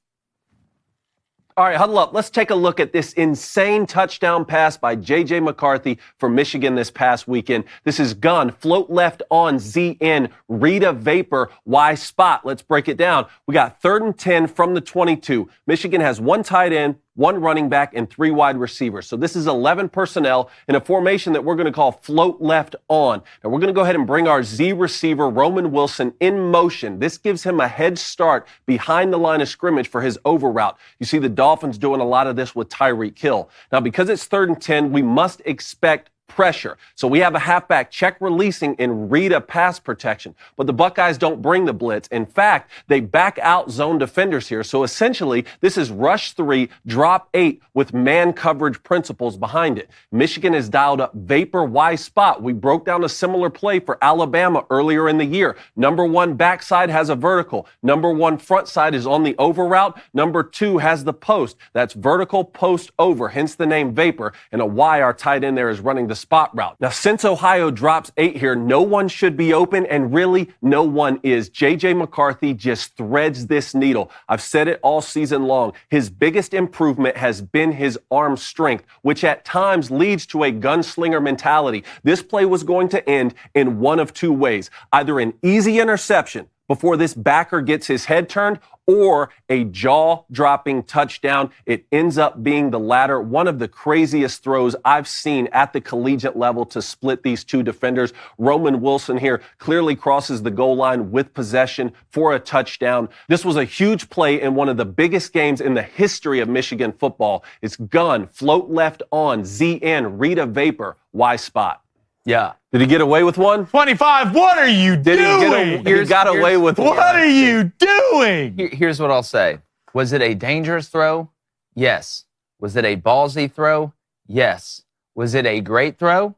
All right, huddle up. Let's take a look at this insane touchdown pass by J.J. McCarthy for Michigan this past weekend. This is gun, float left on, ZN, Rita Vapor, Y spot. Let's break it down. We got 3rd and 10 from the 22. Michigan has 1 tight end, 1 running back, and 3 wide receivers. So this is 11 personnel in a formation that we're going to call float left on. Now we're going to go ahead and bring our Z receiver, Roman Wilson, in motion. This gives him a head start behind the line of scrimmage for his over route. You see the Dolphins doing a lot of this with Tyreek Hill. Now because it's 3rd and 10, we must expect pressure. So we have a halfback check releasing in Rita pass protection. But the Buckeyes don't bring the blitz. In fact, they back out zone defenders here. So essentially, this is rush 3, drop 8 with man coverage principles behind it. Michigan has dialed up Vapor Y spot. We broke down a similar play for Alabama earlier in the year. Number 1 backside has a vertical. Number 1 front side is on the over route. Number 2 has the post. That's vertical post over, hence the name Vapor. And a Y, our tight end there, is running the spot route. Now, since Ohio drops 8 here, no one should be open, and really, no one is. J.J. McCarthy just threads this needle. I've said it all season long. His biggest improvement has been his arm strength, which at times leads to a gunslinger mentality. This play was going to end in one of 2 ways. Either an easy interception before this backer gets his head turned, or a jaw-dropping touchdown. It ends up being the latter. One of the craziest throws I've seen at the collegiate level to split these 2 defenders. Roman Wilson here clearly crosses the goal line with possession for a touchdown. This was a huge play in one of the biggest games in the history of Michigan football. It's gun, float left on, ZN, Rita Vapor, Y spot. Yeah. Did he get away with one? 25, what are you doing? He got away with one. What are you doing? Here's what I'll say. Was it a dangerous throw? Yes. Was it a ballsy throw? Yes. Was it a great throw?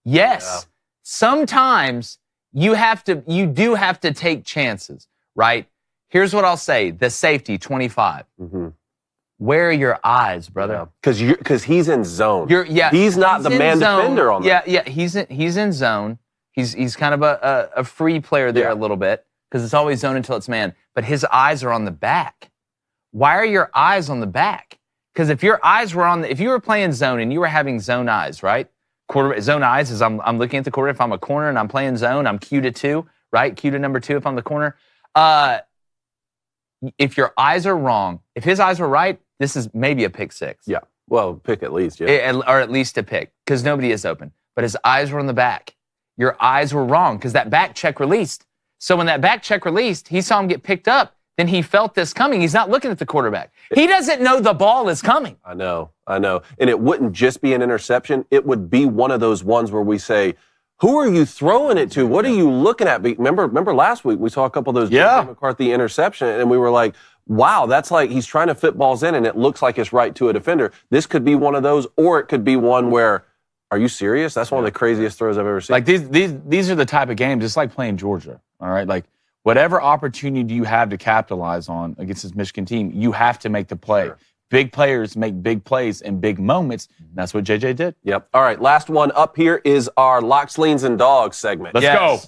Yes. Yeah. Sometimes you do have to take chances, right? Here's what I'll say. The safety, 25. Mm-hmm. Where are your eyes, brother? Because he's in zone. He's not the man defender on that. Yeah. He's in zone. He's kind of a free player there a little bit because it's always zone until it's man. But his eyes are on the back. Why are your eyes on the back? Because if your eyes were if you were playing zone and you were having zone eyes, right? Zone eyes is I'm looking at the quarter. If I'm a corner and I'm playing zone, I'm Q to 2, right? Q to number 2 if I'm the corner. If your eyes are wrong, if his eyes were right, this is maybe a pick 6. Yeah. Well, pick at least, yeah. Or at least a pick, because nobody is open. But his eyes were on the back. Your eyes were wrong, because that back check released. So when that back check released, he saw him get picked up. Then he felt this coming. He's not looking at the quarterback. He doesn't know the ball is coming. I know. And it wouldn't just be an interception. It would be one of those ones where we say, who are you throwing it to? What are you looking at? Remember last week we saw a couple of those J.J. McCarthy interception, and we were like, wow, that's like he's trying to fit balls in, and it looks like it's right to a defender. This could be one of those, or it could be one where, are you serious? That's one of the craziest throws I've ever seen. Like these are the type of games, it's like playing Georgia, all right? Like whatever opportunity you have to capitalize on against this Michigan team, you have to make the play. Sure. Big players make big plays in big moments. That's what JJ did. Yep. All right, last one up here is our Locks, Leans, and Dogs segment. Let's go.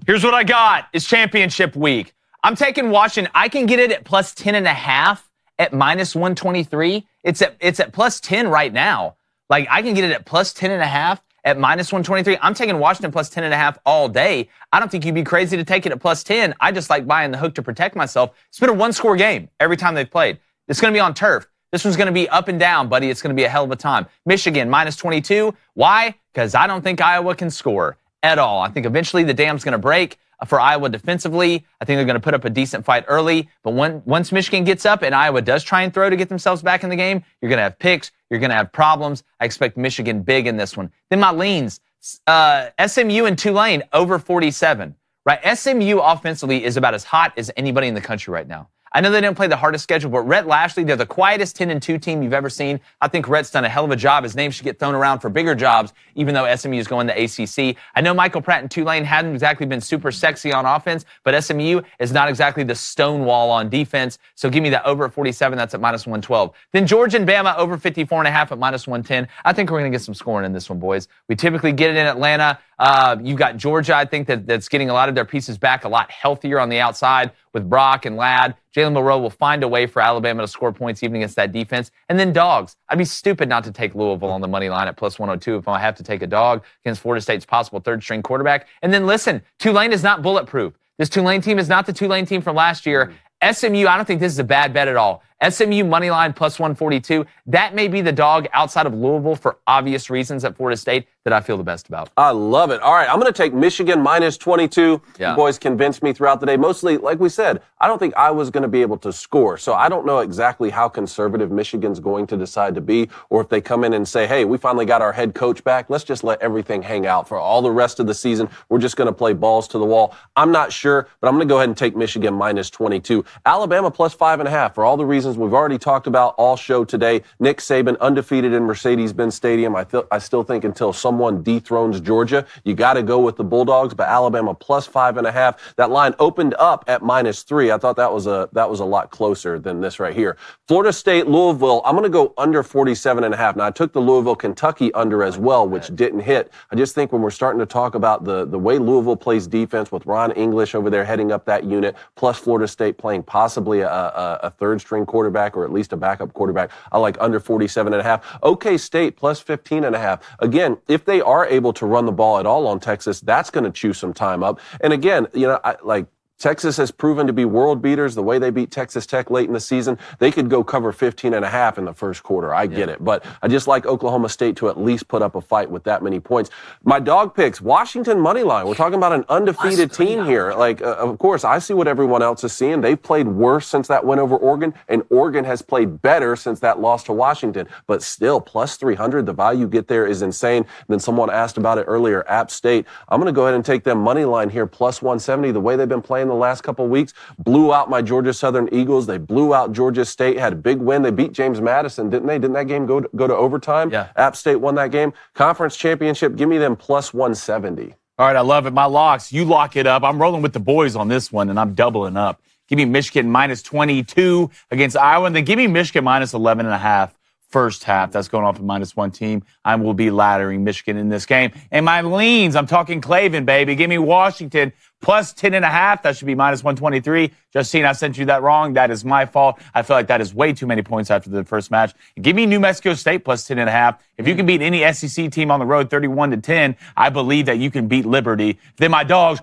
Here's what I got. It's championship week. I'm taking Washington. I can get it at plus 10.5 at minus 123. It's at plus 10 right now. Like, I can get it at plus 10.5 at minus 123. I'm taking Washington plus 10.5 all day. I don't think you'd be crazy to take it at plus 10. I just like buying the hook to protect myself. It's been a one-score game every time they've played. It's going to be on turf. This one's going to be up and down, buddy. It's going to be a hell of a time. Michigan, minus 22. Why? Because I don't think Iowa can score at all. I think eventually the dam's going to break. for Iowa defensively. I think they're going to put up a decent fight early. But once Michigan gets up and Iowa does try and throw to get themselves back in the game, you're going to have picks. You're going to have problems. I expect Michigan big in this one. Then my leans, SMU and Tulane over 47. Right? SMU offensively is about as hot as anybody in the country right now. I know they didn't play the hardest schedule, but Rhett Lashley, they're the quietest 10-2 team you've ever seen. I think Rhett's done a hell of a job. His name should get thrown around for bigger jobs, even though SMU is going to ACC. I know Michael Pratt and Tulane hadn't exactly been super sexy on offense, but SMU is not exactly the stonewall on defense. So give me that over at 47. That's at minus 112. Then Georgia and Bama over 54.5 at minus 110. I think we're going to get some scoring in this one, boys. We typically get it in Atlanta. You've got Georgia, I think, that's getting a lot of their pieces back a lot healthier on the outside with Brock and Ladd. Jalen Monroe will find a way for Alabama to score points even against that defense. And then dogs. I'd be stupid not to take Louisville on the money line at plus 102 if I have to take a dog against Florida State's possible third-string quarterback. And then listen, Tulane is not bulletproof. This Tulane team is not the Tulane team from last year. SMU, I don't think this is a bad bet at all. SMU money line plus 142. That may be the dog outside of Louisville for obvious reasons at Florida State that I feel the best about. I love it. All right, I'm going to take Michigan minus 22. Yeah. You boys convinced me throughout the day. Mostly, like we said, I don't think I was going to be able to score. So I don't know exactly how conservative Michigan's going to decide to be, or if they come in and say, hey, we finally got our head coach back. Let's just let everything hang out for all the rest of the season. We're just going to play balls to the wall. I'm not sure, but I'm going to go ahead and take Michigan minus 22. Alabama plus 5.5 for all the reasons we've already talked about all show today. Nick Saban undefeated in Mercedes-Benz Stadium. I still think until someone dethrones Georgia, you got to go with the Bulldogs, but Alabama plus 5.5. That line opened up at minus 3. I thought that was a lot closer than this right here. Florida State, Louisville, I'm going to go under 47.5. Now, I took the Louisville, Kentucky under as well, which didn't hit. I just think when we're starting to talk about the way Louisville plays defense with Ron English over there heading up that unit, plus Florida State playing possibly a third-string quarterback or at least a backup quarterback, I like under 47.5. OK State plus 15.5. Again, if they are able to run the ball at all on Texas, that's going to chew some time up. And again, Texas has proven to be world beaters. The way they beat Texas Tech late in the season, they could go cover 15.5 in the first quarter. I get it. But I just like Oklahoma State to at least put up a fight with that many points. My dog picks, Washington money line. We're talking about an undefeated team here. Of course, I see what everyone else is seeing. They've played worse since that win over Oregon, and Oregon has played better since that loss to Washington. But still, plus 300, the value you get there is insane. And then someone asked about it earlier, App State. I'm going to go ahead and take them money line here, plus 170. The way they've been playing the last couple of weeks, blew out my Georgia Southern Eagles. They blew out Georgia State, had a big win. They beat James Madison, didn't they? Didn't that game go to overtime? Yeah. App State won that game. Conference championship, give me them plus 170. All right, I love it. My locks, you lock it up. I'm rolling with the boys on this one, and I'm doubling up. Give me Michigan minus 22 against Iowa, and then give me Michigan minus 11.5. First half. That's going off at minus 1 team. I will be laddering Michigan in this game. And my leans, I'm talking Clavin, baby. Give me Washington plus 10.5. That should be minus 123. Justine, I sent you that wrong. That is my fault. I feel like that is way too many points after the first match. Give me New Mexico State plus 10.5. If you can beat any SEC team on the road 31-10, I believe that you can beat Liberty. Then my dogs,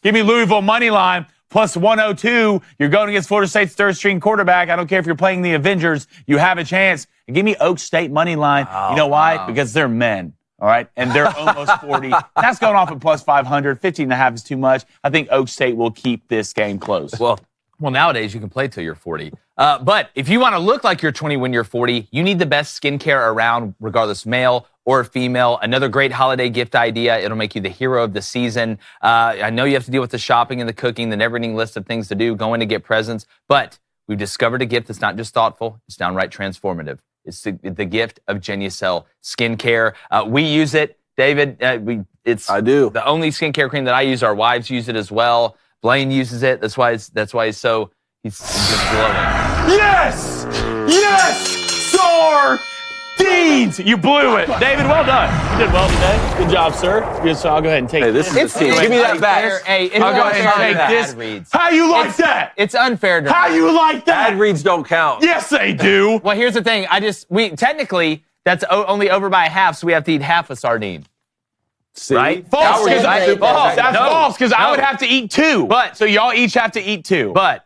give me Louisville money line. Plus 102, you're going against Florida State's third-string quarterback. I don't care if you're playing the Avengers. You have a chance. And give me Oak State money line. You know why? Wow. Because they're men, all right? And they're almost 40. That's going off at plus 500. 15.5 is too much. I think Oak State will keep this game close. Well, nowadays you can play till you're 40. But if you want to look like you're 20 when you're 40, you need the best skincare around, regardless male or female. Another great holiday gift idea. It'll make you the hero of the season. I know you have to deal with the shopping and the cooking, the never-ending list of things to do, going to get presents, but we've discovered a gift that's not just thoughtful, it's downright transformative. It's the gift of Genucel skincare. We use it, David. I do. The only skincare cream that I use. Our wives use it as well. Blaine uses it. That's why he's just glowing. Yes! Yes! Deeds! You blew it. David, well done. You did well today. Good job, sir. Good, so I'll go ahead and take this. Give me that back. I'll go ahead and take this. How you like that? It's unfair to How you like that? Ad reads don't count. Yes, they do. Well, here's the thing. Technically, that's only over by half, so we have to eat half a sardine. See? Right? False. That's false, because I No. would have to eat 2. But so y'all each have to eat 2. But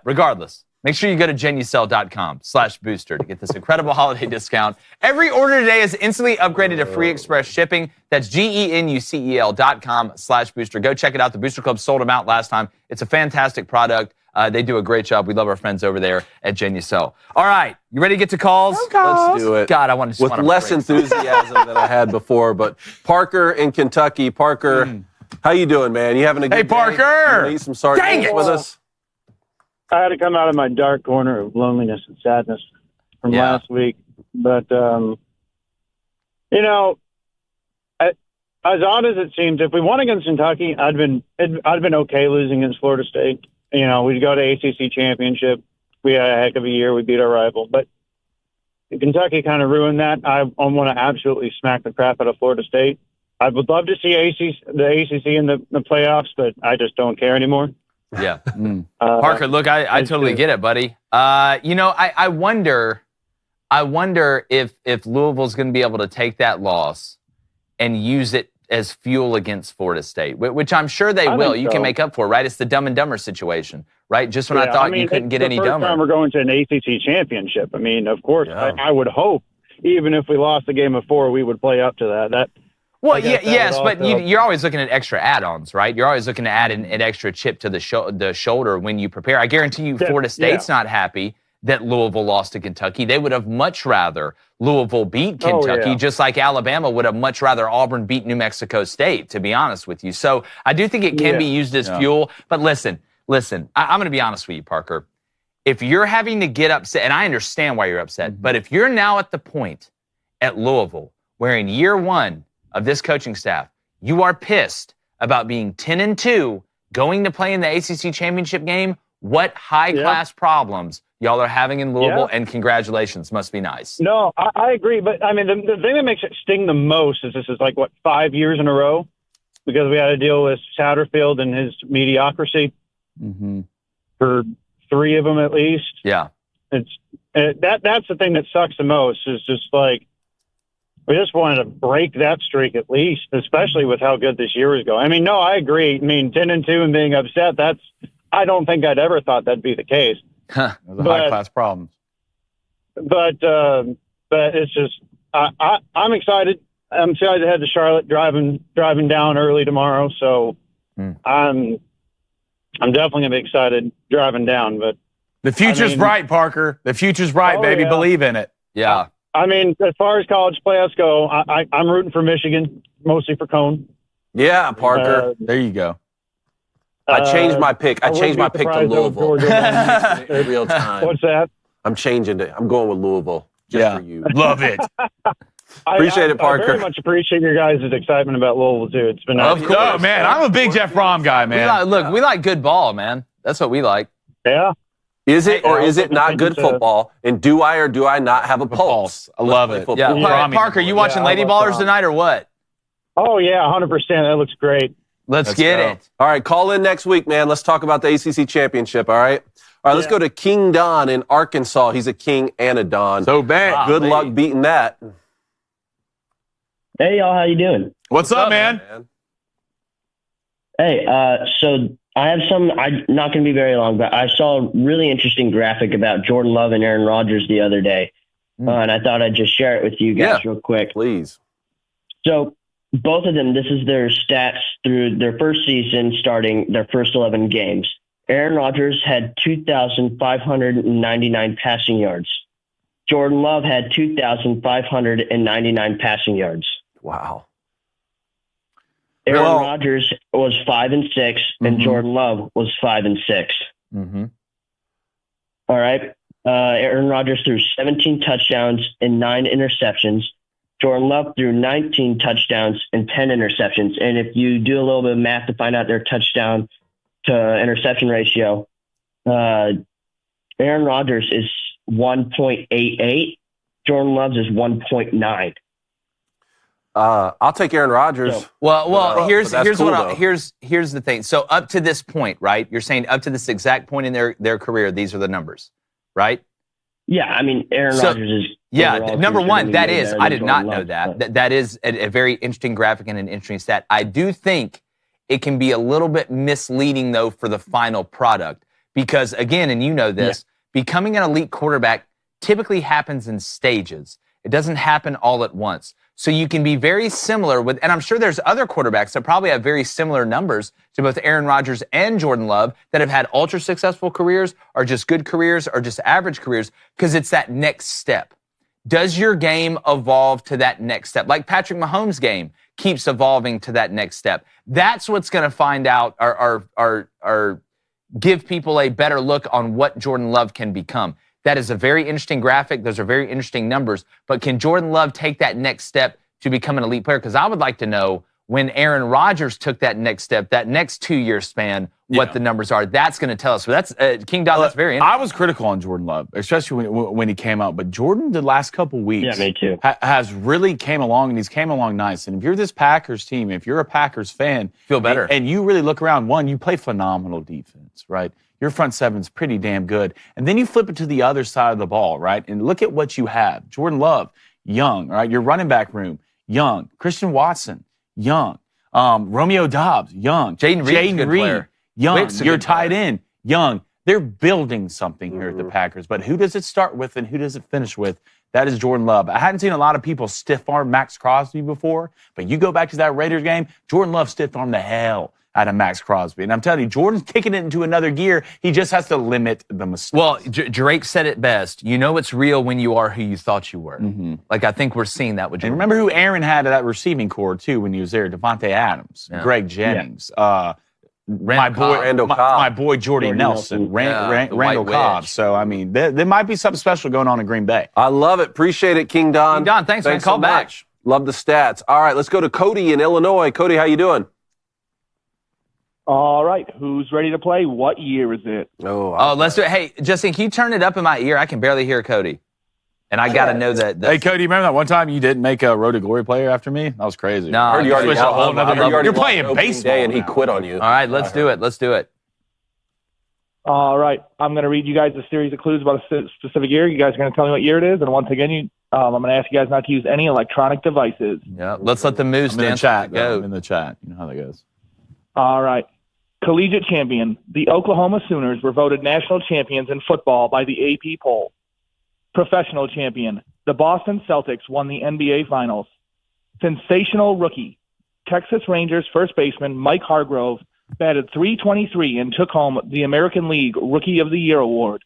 regardless, Make sure you go to genucel.com/booster to get this incredible holiday discount. Every order today is instantly upgraded to free express shipping. That's GENUCEL.com/booster. Go check it out. The Booster Club sold them out last time. It's a fantastic product. They do a great job. We love our friends over there at Genucel. All right, you ready to get to calls? Let's do it. God, I want to with less enthusiasm than I had before. But Parker in Kentucky, Parker, how you doing, man? You having a good day? Hey, Parker! You eat some sardines with us? I had to come out of my dark corner of loneliness and sadness from last week. But, as odd as it seems, if we won against Kentucky, I'd been okay losing against Florida State. We'd go to ACC championship. We had a heck of a year. We beat our rival. But Kentucky kind of ruined that. I want to absolutely smack the crap out of Florida State. I would love to see the ACC in the playoffs, but I just don't care anymore. Yeah. Parker, look, I totally get it, buddy. I wonder if Louisville's going to be able to take that loss and use it as fuel against Florida State, which I'm sure they will. You can make up for it, right? It's the Dumb and Dumber situation, right? Just when I thought you couldn't get any dumber. It's the first time we're going to an ACC championship. I mean, of course, I would hope, even if we lost the game of 4, we would play up to that. Well, yes, but you're always looking at extra add-ons, right? You're always looking to add an extra chip to the shoulder when you prepare. I guarantee you Florida State's not happy that Louisville lost to Kentucky. They would have much rather Louisville beat Kentucky, just like Alabama would have much rather Auburn beat New Mexico State, to be honest with you. So I do think it can be used as fuel. But listen, I'm going to be honest with you, Parker. If you're having to get upset, and I understand why you're upset, but if you're now at the point at Louisville where in year 1 of this coaching staff, you are pissed about being 10-2, going to play in the ACC championship game, what high-class problems y'all are having in Louisville, and congratulations. Must be nice. No, I agree. But, I mean, the thing that makes it sting the most is this is 5 years in a row because we had to deal with Satterfield and his mediocrity for 3 of them at least. Yeah. That's the thing that sucks the most is just we just wanted to break that streak at least, especially with how good this year was going. I mean, no, I agree. I mean, 10-2 and being upset, I don't think I'd ever thought that'd be the case. Those are high-class problems. But it's just, I'm excited. I'm excited to head to Charlotte, driving down early tomorrow. So I'm definitely going to be excited driving down. But the future's bright, Parker. The future's bright, baby. Yeah. Believe in it. Yeah. I mean, as far as college playoffs go, I'm rooting for Michigan, mostly for Cone. Yeah, Parker. There you go. I changed my pick. I changed my pick to Louisville. In real time. What's that? I'm changing it. I'm going with Louisville. Just for you. Love it. Appreciate it, Parker. I very much appreciate your guys' excitement about Louisville, too. It's been Of course. Oh, man. I'm a big Jeff Brom guy, man. We like good ball, man. That's what we like. Yeah. Is it or is it not good football? And do I or do I not have a pulse? I love it. Yeah. Parker, you watching Lady Ballers tonight or what? Oh, yeah, 100%. That looks great. Let's get it. All right, call in next week, man. Let's talk about the ACC championship, all right? All right, let's go to King Don in Arkansas. He's a king and a Don. So bad. Good luck beating that. Hey, y'all. How you doing? What's up, man? Hey, so I have I'm not going to be very long, but I saw a really interesting graphic about Jordan Love and Aaron Rodgers the other day, and I thought I'd just share it with you guys real quick. Please. So both of them, this is their stats through their first season, starting their first 11 games. Aaron Rodgers had 2,599 passing yards. Jordan Love had 2,599 passing yards. Wow. Aaron Rodgers was 5-6, and Jordan Love was 5-6. All right. Aaron Rodgers threw 17 touchdowns and 9 interceptions. Jordan Love threw 19 touchdowns and 10 interceptions. And if you do a little bit of math to find out their touchdown to interception ratio, Aaron Rodgers is 1.88. Jordan Love's is 1.9. I'll take Aaron Rodgers. Here's the thing. So up to this point, right? You're saying up to this exact point in their career, these are the numbers, right? Yeah, I mean, Aaron Rodgers is... Yeah, number one, that is, I did not know that. That is a very interesting graphic and an interesting stat. I do think it can be a little bit misleading, though, for the final product. Because, again, and you know this, becoming an elite quarterback typically happens in stages. It doesn't happen all at once. So you can be very similar with, and I'm sure there's other quarterbacks that probably have very similar numbers to both Aaron Rodgers and Jordan Love that have had ultra successful careers or just good careers or just average careers, because it's that next step. Does your game evolve to that next step? Like Patrick Mahomes' game keeps evolving to that next step. That's what's going to find out or give people a better look on what Jordan Love can become. That is a very interesting graphic. Those are very interesting numbers. But can Jordan Love take that next step to become an elite player? Because I would like to know when Aaron Rodgers took that next step, that next 2-year span, what the numbers are. That's going to tell us. So that's King Don. That's very interesting. I was critical on Jordan Love, especially when he came out. But Jordan, the last couple weeks, me too, has really came along, and he's came along nice. And if you're this Packers team, if you're a Packers fan, feel better, and you really look around. One, you play phenomenal defense, right? Your front seven's pretty damn good. And then you flip it to the other side of the ball, right? And look at what you have. Jordan Love, young, right? Your running back room, young. Christian Watson, young. Romeo Doubs, young. Jaden Reed, young. Your tight end, young. They're building something here at the Packers. But who does it start with and who does it finish with? That is Jordan Love. I hadn't seen a lot of people stiff-arm Max Crosby before, but you go back to that Raiders game, Jordan Love stiff-armed the hell out of Max Crosby. And I'm telling you, Jordan's kicking it into another gear. He just has to limit the mistakes. Well, Drake said it best. You know it's real when you are who you thought you were. Like, I think we're seeing that with Jordan. And remember who Aaron had at that receiving core, too, when he was there? Devontae Adams, Greg Jennings, my boy Jordy Nelson, Randall Cobb. So, I mean, there might be something special going on in Green Bay. I love it. Appreciate it, King Don. King Don, thanks man. Call back. Love the stats. All right, let's go to Cody in Illinois. Cody, how you doing? All right, who's ready to play? What year is it? Oh, let's do it. Hey, Justin, can you turn it up in my ear? I can barely hear Cody. And I got to know that. Hey, Cody, remember that one time you didn't make a Road to Glory player after me? That was crazy. No, I heard you already you're playing baseball and he quit on you. All right, let's do it. Let's do it. All right, I'm going to read you guys a series of clues about a specific year. You guys are going to tell me what year it is. And once again, I'm going to ask you guys not to use any electronic devices. Yeah, let's let the moose dance. Go. I'm in the chat. You know how that goes. All right. Collegiate champion. The Oklahoma Sooners were voted national champions in football by the AP poll. Professional champion. The Boston Celtics won the NBA Finals. Sensational rookie. Texas Rangers first baseman Mike Hargrove batted .323 and took home the American League Rookie of the Year award.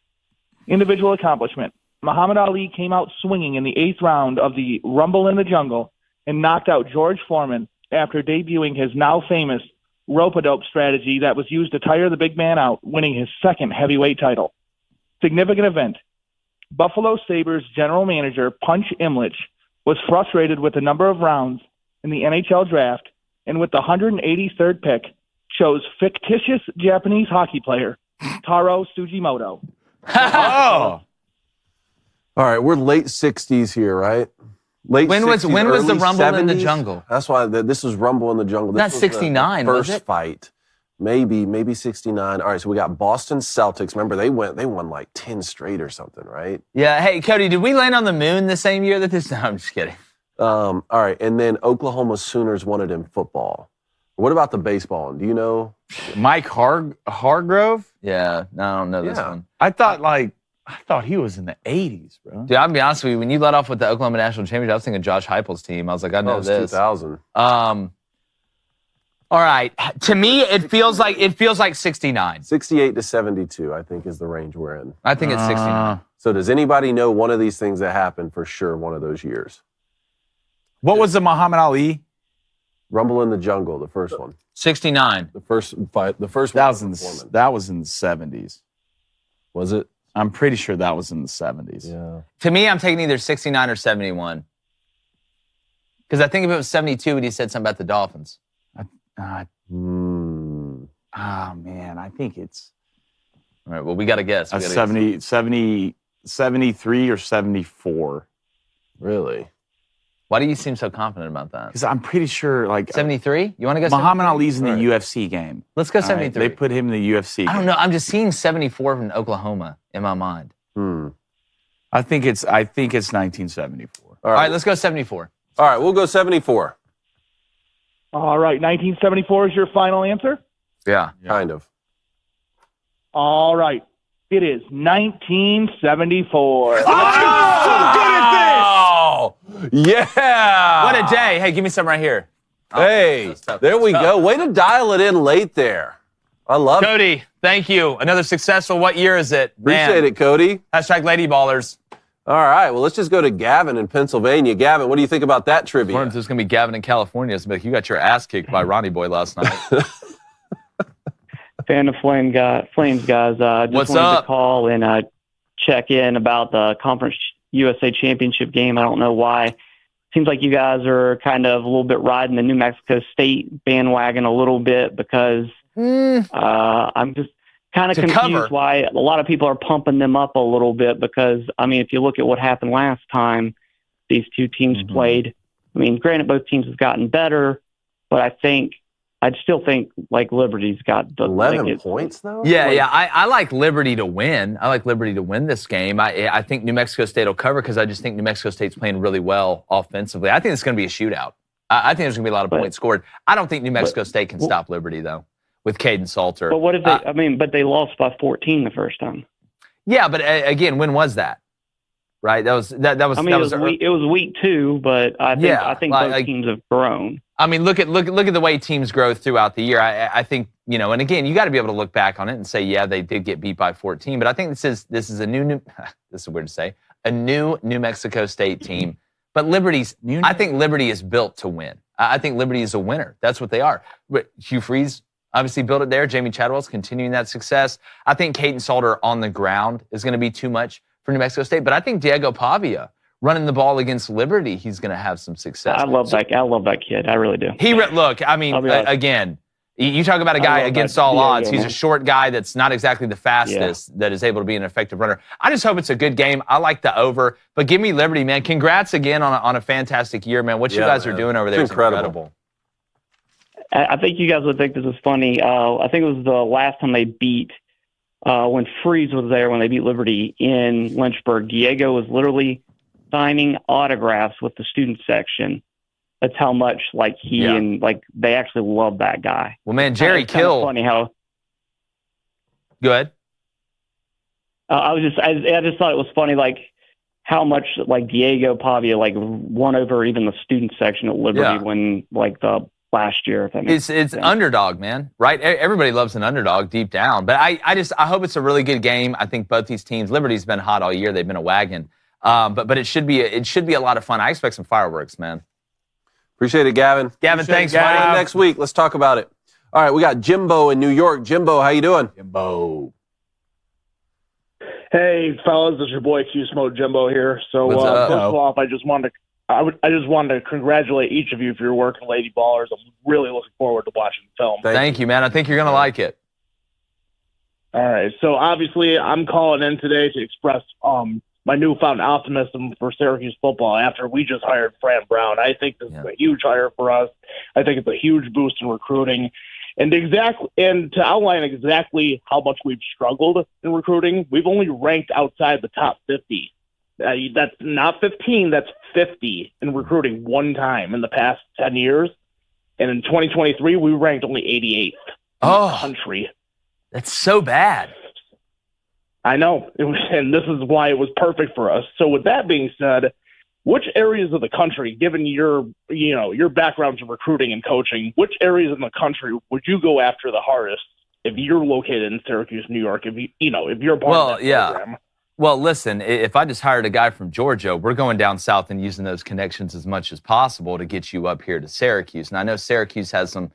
Individual accomplishment. Muhammad Ali came out swinging in the 8th round of the Rumble in the Jungle and knocked out George Foreman after debuting his now famous rope-a-dope strategy that was used to tire the big man out, winning his 2nd heavyweight title. Significant event. Buffalo Sabres general manager Punch Imlich was frustrated with the number of rounds in the NHL draft and with the 183rd pick chose fictitious Japanese hockey player Taro Sugimoto. All right, we're late 60s here, right? When was the Rumble 70s? In the Jungle? That's why this was Rumble in the Jungle. This Not 69, first was it? Fight. Maybe 69. All right, so we got Boston Celtics. Remember, they won like 10 straight or something, right? Yeah. Hey, Cody, did we land on the moon the same year that this? No, I'm just kidding. All right, and then Oklahoma Sooners won it in football. What about the baseball? Do you know? Mike Hargrove? Yeah, no, I don't know this one. I thought he was in the 80s, bro. Dude, I'll be honest with you. When you let off with the Oklahoma National Championship, I was thinking Josh Heupel's team. I was like, I know this. 2000. All right. To me, it feels like 69. 68 to 72, I think, is the range we're in. I think it's 69. So does anybody know one of these things that happened for sure one of those years? What was the Muhammad Ali? Rumble in the Jungle, the first one. 69. The first fight. The first that one. That was in the 70s. Was it? I'm pretty sure that was in the 70s. Yeah. To me, I'm taking either 69 or 71. Because I think if it was 72, when he said something about the Dolphins. Man, I think it's... All right, well, we got to guess. 73 or 74. Really? Why do you seem so confident about that? Because I'm pretty sure, like... 73? You want to go Muhammad 73? Ali's in the UFC game. Let's go 73. Right, they put him in the UFC game. I don't know. I'm just seeing 74 from Oklahoma in my mind. I think it's 1974. All right, let's go 74. All right, we'll go 74. All right, 1974 is your final answer? Yeah. Kind of. All right. It is 1974. Oh, Yeah. what a day. Hey, give me some right here. Hey, there we go. Way to dial it in late there. I love it. Cody, thank you. Another successful. What year is it? Appreciate it, Cody. Hashtag Lady Ballers. All right, well, let's just go to Gavin in Pennsylvania. Gavin, what do you think about that trivia? There's going to be Gavin in California. It's like, you got your ass kicked by Ronnie Boy last night. Fan of Flames, guys. Just What's wanted up? to call and check in about the Conference USA Championship game. I don't know why. Seems like you guys are kind of a little bit riding the New Mexico State bandwagon a little bit because I'm just kind of confused why a lot of people are pumping them up a little bit because, I mean, if you look at what happened last time these two teams played, I mean, granted, both teams have gotten better, but I'd still think like Liberty's got the 11 points though. Yeah. I like Liberty to win. I like Liberty to win this game. I think New Mexico State will cover because I just think New Mexico State's playing really well offensively. I think it's going to be a shootout. I think there's going to be a lot of points scored. I don't think New Mexico State can stop Liberty though with Caden Salter. But what if they? But they lost by 14 the first time. Yeah, but again, when was that? Right. That was. I mean, it was week 2, but I think both teams have grown. I mean, look at the way teams grow throughout the year. I think, and again, you got to be able to look back on it and say, yeah, they did get beat by 14. But I think this is a new this is weird to say, a new New Mexico State team. But I think Liberty is built to win. I think Liberty is a winner. That's what they are. But Hugh Freeze obviously built it there. Jamie Chadwell's continuing that success. I think Caden Salter on the ground is going to be too much for New Mexico State. But I think Diego Pavia running the ball against Liberty, he's going to have some success. I love that kid. I really do. Look, I mean, again, you talk about a guy against all odds. He's a short guy that's not exactly the fastest that is able to be an effective runner. I just hope it's a good game. I like the over, but give me Liberty, man. Congrats again on a fantastic year, man. What you guys are doing over there is incredible. I think you guys would think this is funny. I think it was the last time they beat, when Freeze was there, when they beat Liberty in Lynchburg. Diego was literally signing autographs with the student section. That's how much and they actually love that guy. Well, man, Jerry Kill. Funny how. Go ahead. I just thought it was funny, how much Diego Pavia won over even the student section at Liberty when the last year. If that makes it's underdog, man. Right? Everybody loves an underdog deep down, but I hope it's a really good game. I think both these teams. Liberty's been hot all year. They've been a wagon. But it should be a lot of fun. I expect some fireworks, man. Appreciate it, Gavin. Thanks, man. Next week, let's talk about it. All right, we got Jimbo in New York. Jimbo, how you doing? Jimbo. Hey, fellas, this is your boy Q Smoke Jimbo here. So first of all, I just wanted to congratulate each of you for your work in Lady Ballers. I'm really looking forward to watching the film. Thank you, man. I think you're gonna like it. All right. So obviously, I'm calling in today to express my newfound optimism for Syracuse football after we just hired Fran Brown. I think this is a huge hire for us. I think it's a huge boost in recruiting. And to outline exactly how much we've struggled in recruiting, we've only ranked outside the top 50. That's not 15, that's 50 in recruiting one time in the past 10 years. And in 2023, we ranked only 88th in the country. That's so bad. I know, and this is why it was perfect for us. So with that being said, which areas of the country, given your backgrounds in recruiting and coaching, which areas in the country would you go after the hardest if you're located in Syracuse, New York? If you're part of that program? Well, listen, if I just hired a guy from Georgia, we're going down south and using those connections as much as possible to get you up here to Syracuse. And I know Syracuse has some,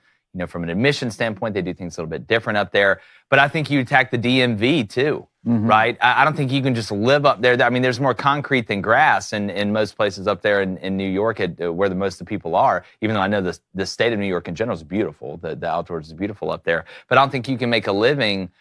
from an admission standpoint, they do things a little bit different up there. But I think you attack the DMV too. Right? I don't think you can just live up there. I mean, there's more concrete than grass in most places up there in New York where the most of the people are, even though I know the state of New York in general is beautiful. The outdoors is beautiful up there. But I don't think you can make a living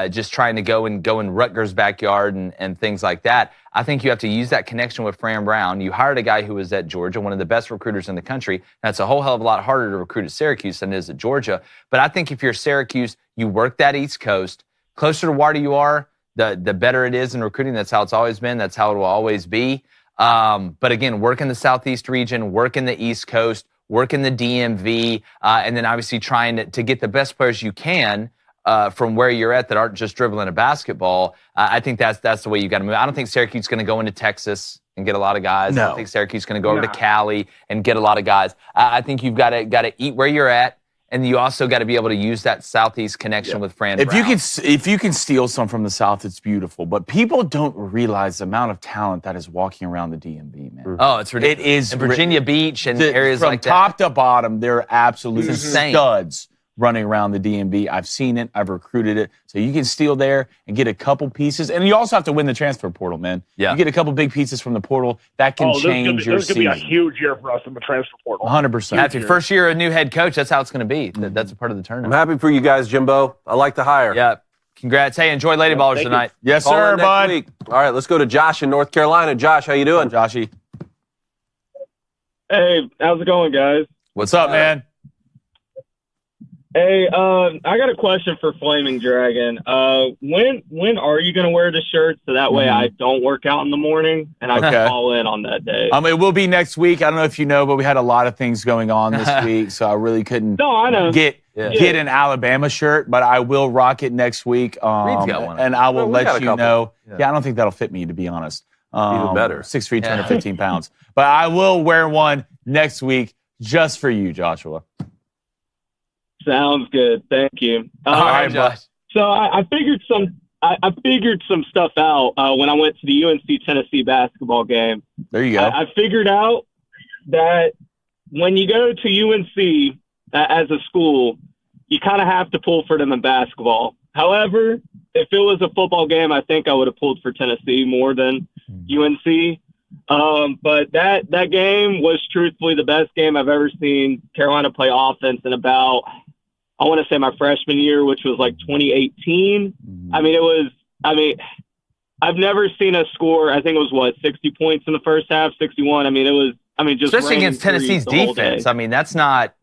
just trying to go in Rutgers' backyard and things like that. I think you have to use that connection with Fran Brown. You hired a guy who was at Georgia, one of the best recruiters in the country. That's a whole hell of a lot harder to recruit at Syracuse than it is at Georgia. But I think if you're Syracuse, you work that East Coast. Closer to where you are, the better it is in recruiting. That's how it's always been. That's how it will always be. But again, work in the Southeast region, work in the East Coast, work in the DMV, and then obviously trying to get the best players you can from where you're at that aren't just dribbling a basketball, I think that's the way you got to move. I don't think Syracuse is going to go into Texas and get a lot of guys. No. I don't think Syracuse is going to go over to Cali and get a lot of guys. I think you've got to eat where you're at, and you also got to be able to use that Southeast connection with Fran Brown. If you can steal some from the South, it's beautiful. But people don't realize the amount of talent that is walking around the DMV, man. Oh, it's ridiculous. It is. And Virginia Beach and areas like that. From top to bottom, there are absolute studs running around the DMV. I've seen it. I've recruited it. So you can steal there and get a couple pieces. And you also have to win the transfer portal, man. Yeah. You get a couple big pieces from the portal. That can change your season. There's going to be a huge year for us in the transfer portal. 100%. After your first year, a new head coach, that's how it's going to be. That's a part of the tournament. I'm happy for you guys, Jimbo. I like the hire. Yeah. Congrats. Hey, enjoy Lady Ballers tonight. Yes, sir, bud. Week. All right, let's go to Josh in North Carolina. Josh, how you doing? Joshy. Hey, how's it going, guys? What's up, man? Hey, I got a question for Flaming Dragon. When are you going to wear the shirt so that way I don't work out in the morning and I can call in on that day? It will be next week. I don't know if you know, but we had a lot of things going on this week, so I really couldn't get an Alabama shirt, but I will rock it next week. Reed's got one. And I will let you know. Yeah, I don't think that'll fit me, to be honest. Even better. 6'3", 215 pounds. But I will wear one next week just for you, Joshua. Sounds good. Thank you. All right, Josh. So I figured some stuff out when I went to the UNC Tennessee basketball game. There you go. I figured out that when you go to UNC as a school, you kind of have to pull for them in basketball. However, if it was a football game, I think I would have pulled for Tennessee more than UNC. But that game was truthfully the best game I've ever seen Carolina play offense in about, I want to say, my freshman year, which was like 2018. I've never seen us score, I think it was 60 points in the first half, 61. Just especially against Tennessee's defense. That's not,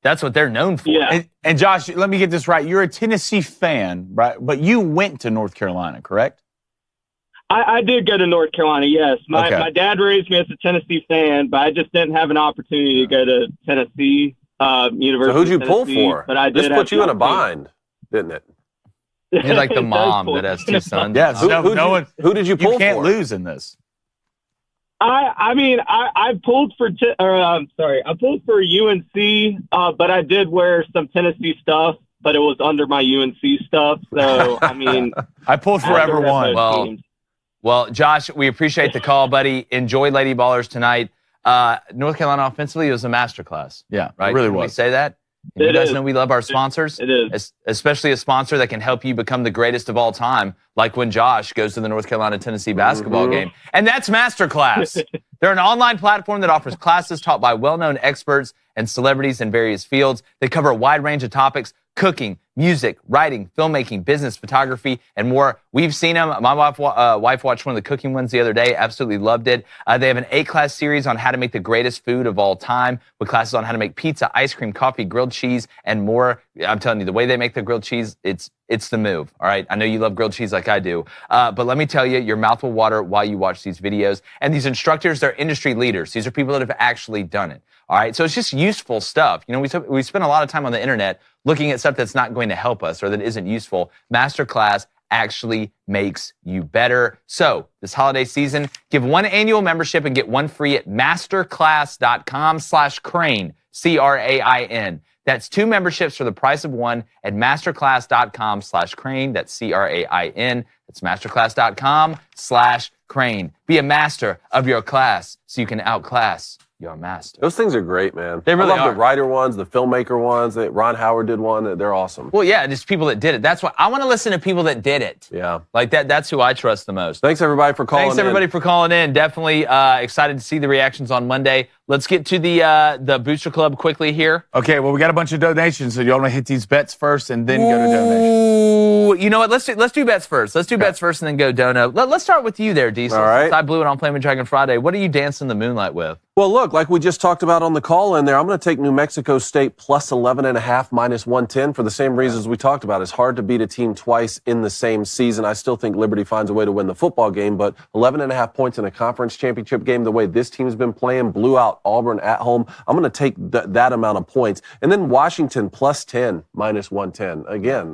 that's what they're known for. Yeah. And Josh, let me get this right. You're a Tennessee fan, right? But you went to North Carolina, correct? I did go to North Carolina, yes. My dad raised me as a Tennessee fan, but I just didn't have an opportunity to go to Tennessee University. So who'd you pull for? But this put you in a bind, didn't it? You're like the mom that has two sons. Yes. Who did you pull for? You can't lose in this. I pulled for I pulled for UNC, but I did wear some Tennessee stuff, but it was under my UNC stuff. So I pulled for everyone. Well, Josh, we appreciate the call, buddy. Enjoy Lady Ballers tonight. North Carolina offensively, it was a masterclass. Yeah, right? It really Can was. we say that? And you guys know we love our sponsors. It is. Especially a sponsor that can help you become the greatest of all time, like when Josh goes to the North Carolina-Tennessee basketball game. And that's Masterclass. They're an online platform that offers classes taught by well-known experts and celebrities in various fields. They cover a wide range of topics: cooking, music, writing, filmmaking, business, photography, and more. We've seen them. My wife watched one of the cooking ones the other day. Absolutely loved it. They have an 8-class series on how to make the greatest food of all time, with classes on how to make pizza, ice cream, coffee, grilled cheese, and more. I'm telling you, the way they make the grilled cheese, it's the move. All right. I know you love grilled cheese like I do. But let me tell you, your mouth will water while you watch these videos. And these instructors, they're industry leaders. These are people that have actually done it. All right. So it's just useful stuff. We spend a lot of time on the internet looking at stuff that's not going to help us or that isn't useful. Masterclass actually makes you better. So this holiday season, give one annual membership and get one free at masterclass.com/Crane, CRAIN. That's 2 memberships for the price of one at masterclass.com/Crane. That's CRAIN. That's masterclass.com/Crane. Be a master of your class so you can outclass your master. Those things are great, man. They really I love are. the writer ones, the filmmaker ones. Ron Howard did one. They're awesome. Well, yeah, just people that did it. That's why I want to listen to people that did it. Yeah. Like that. That's who I trust the most. Thanks, everybody, for calling in. Thanks, everybody, for calling in. Definitely excited to see the reactions on Monday. Let's get to the Booster Club quickly here. Okay, well, we got a bunch of donations, so you want to hit these bets first and then go to donations. Ooh, you know what? Let's do bets first. Let's do bets first and then go dono. Let's start with you there, Diesel. All right. Since I blew it on Flaming Dragon Friday. What are you dancing the moonlight with? Well, look, like we just talked about on the call in there, I'm going to take New Mexico State plus 11.5 minus 110 for the same reasons we talked about. It's hard to beat a team twice in the same season. I still think Liberty finds a way to win the football game, but 11.5 points in a conference championship game, the way this team's been playing, blew out Auburn at home. I'm going to take that amount of points. And then Washington plus 10 minus 110. Again,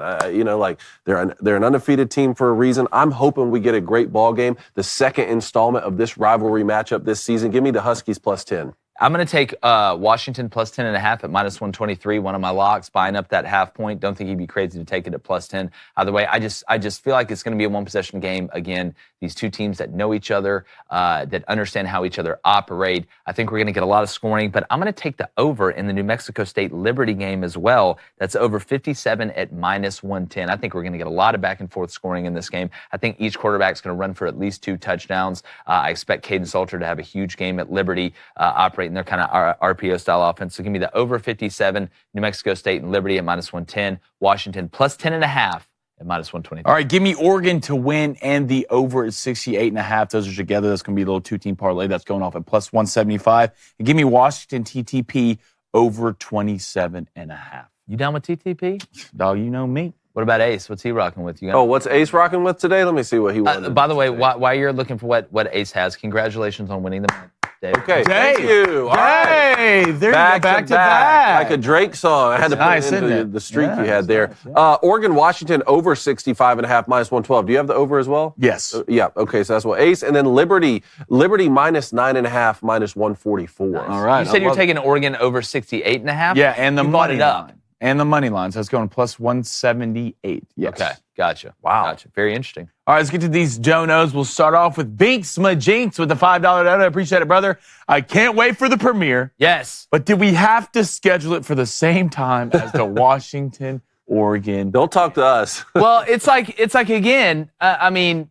they're an undefeated team for a reason. I'm hoping we get a great ball game. The second installment of this rivalry matchup this season. Give me the Huskies plus 10. I'm going to take Washington plus 10.5 at minus 123, one of my locks, buying up that half point. Don't think he'd be crazy to take it at plus 10. Either way, I just feel like it's going to be a one-possession game. Again, these two teams that know each other, that understand how each other operate. I think we're going to get a lot of scoring, but I'm going to take the over in the New Mexico State Liberty game as well. That's over 57 at minus 110. I think we're going to get a lot of back-and-forth scoring in this game. I think each quarterback's going to run for at least 2 touchdowns. I expect Caden Salter to have a huge game at Liberty, operating their kind of RPO-style offense. So give me the over 57, New Mexico State and Liberty at minus 110, Washington plus 10.5 at minus 120. All right, give me Oregon to win and the over at 68.5. Those are together. That's going to be a little 2-team parlay. That's going off at plus 175. And give me Washington TTP over 27.5. You down with TTP? Dog, you know me. What about Ace? What's he rocking with? What's Ace rocking with today? Let me see what he wanted. By the way, while you're looking for what Ace has, congratulations on winning the match, Dave. Okay, thank you. All right. Hey, there you go, back to back. Like a Drake song. I had to put it into the streak you had there. Nice. Oregon, Washington, over 65.5, minus 112. Do you have the over as well? Yes. Yeah, okay, so that's what Ace. And then Liberty minus 9.5, minus 144. Nice. All right. You said you're taking Oregon over 68.5? Yeah, and the money up. Line. And the money line, so it's going plus 178. Yes. Okay, gotcha. Wow. Gotcha. Very interesting. All right, let's get to these Jonos. We'll start off with Binks Majinks with the $5 donut. I appreciate it, brother. I can't wait for the premiere. Yes. But did we have to schedule it for the same time as the Washington, Oregon? Don't talk to us. Well, it's like again, I mean,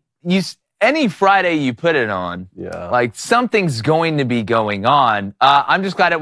any Friday you put it on, like something's going to be going on. I'm just glad it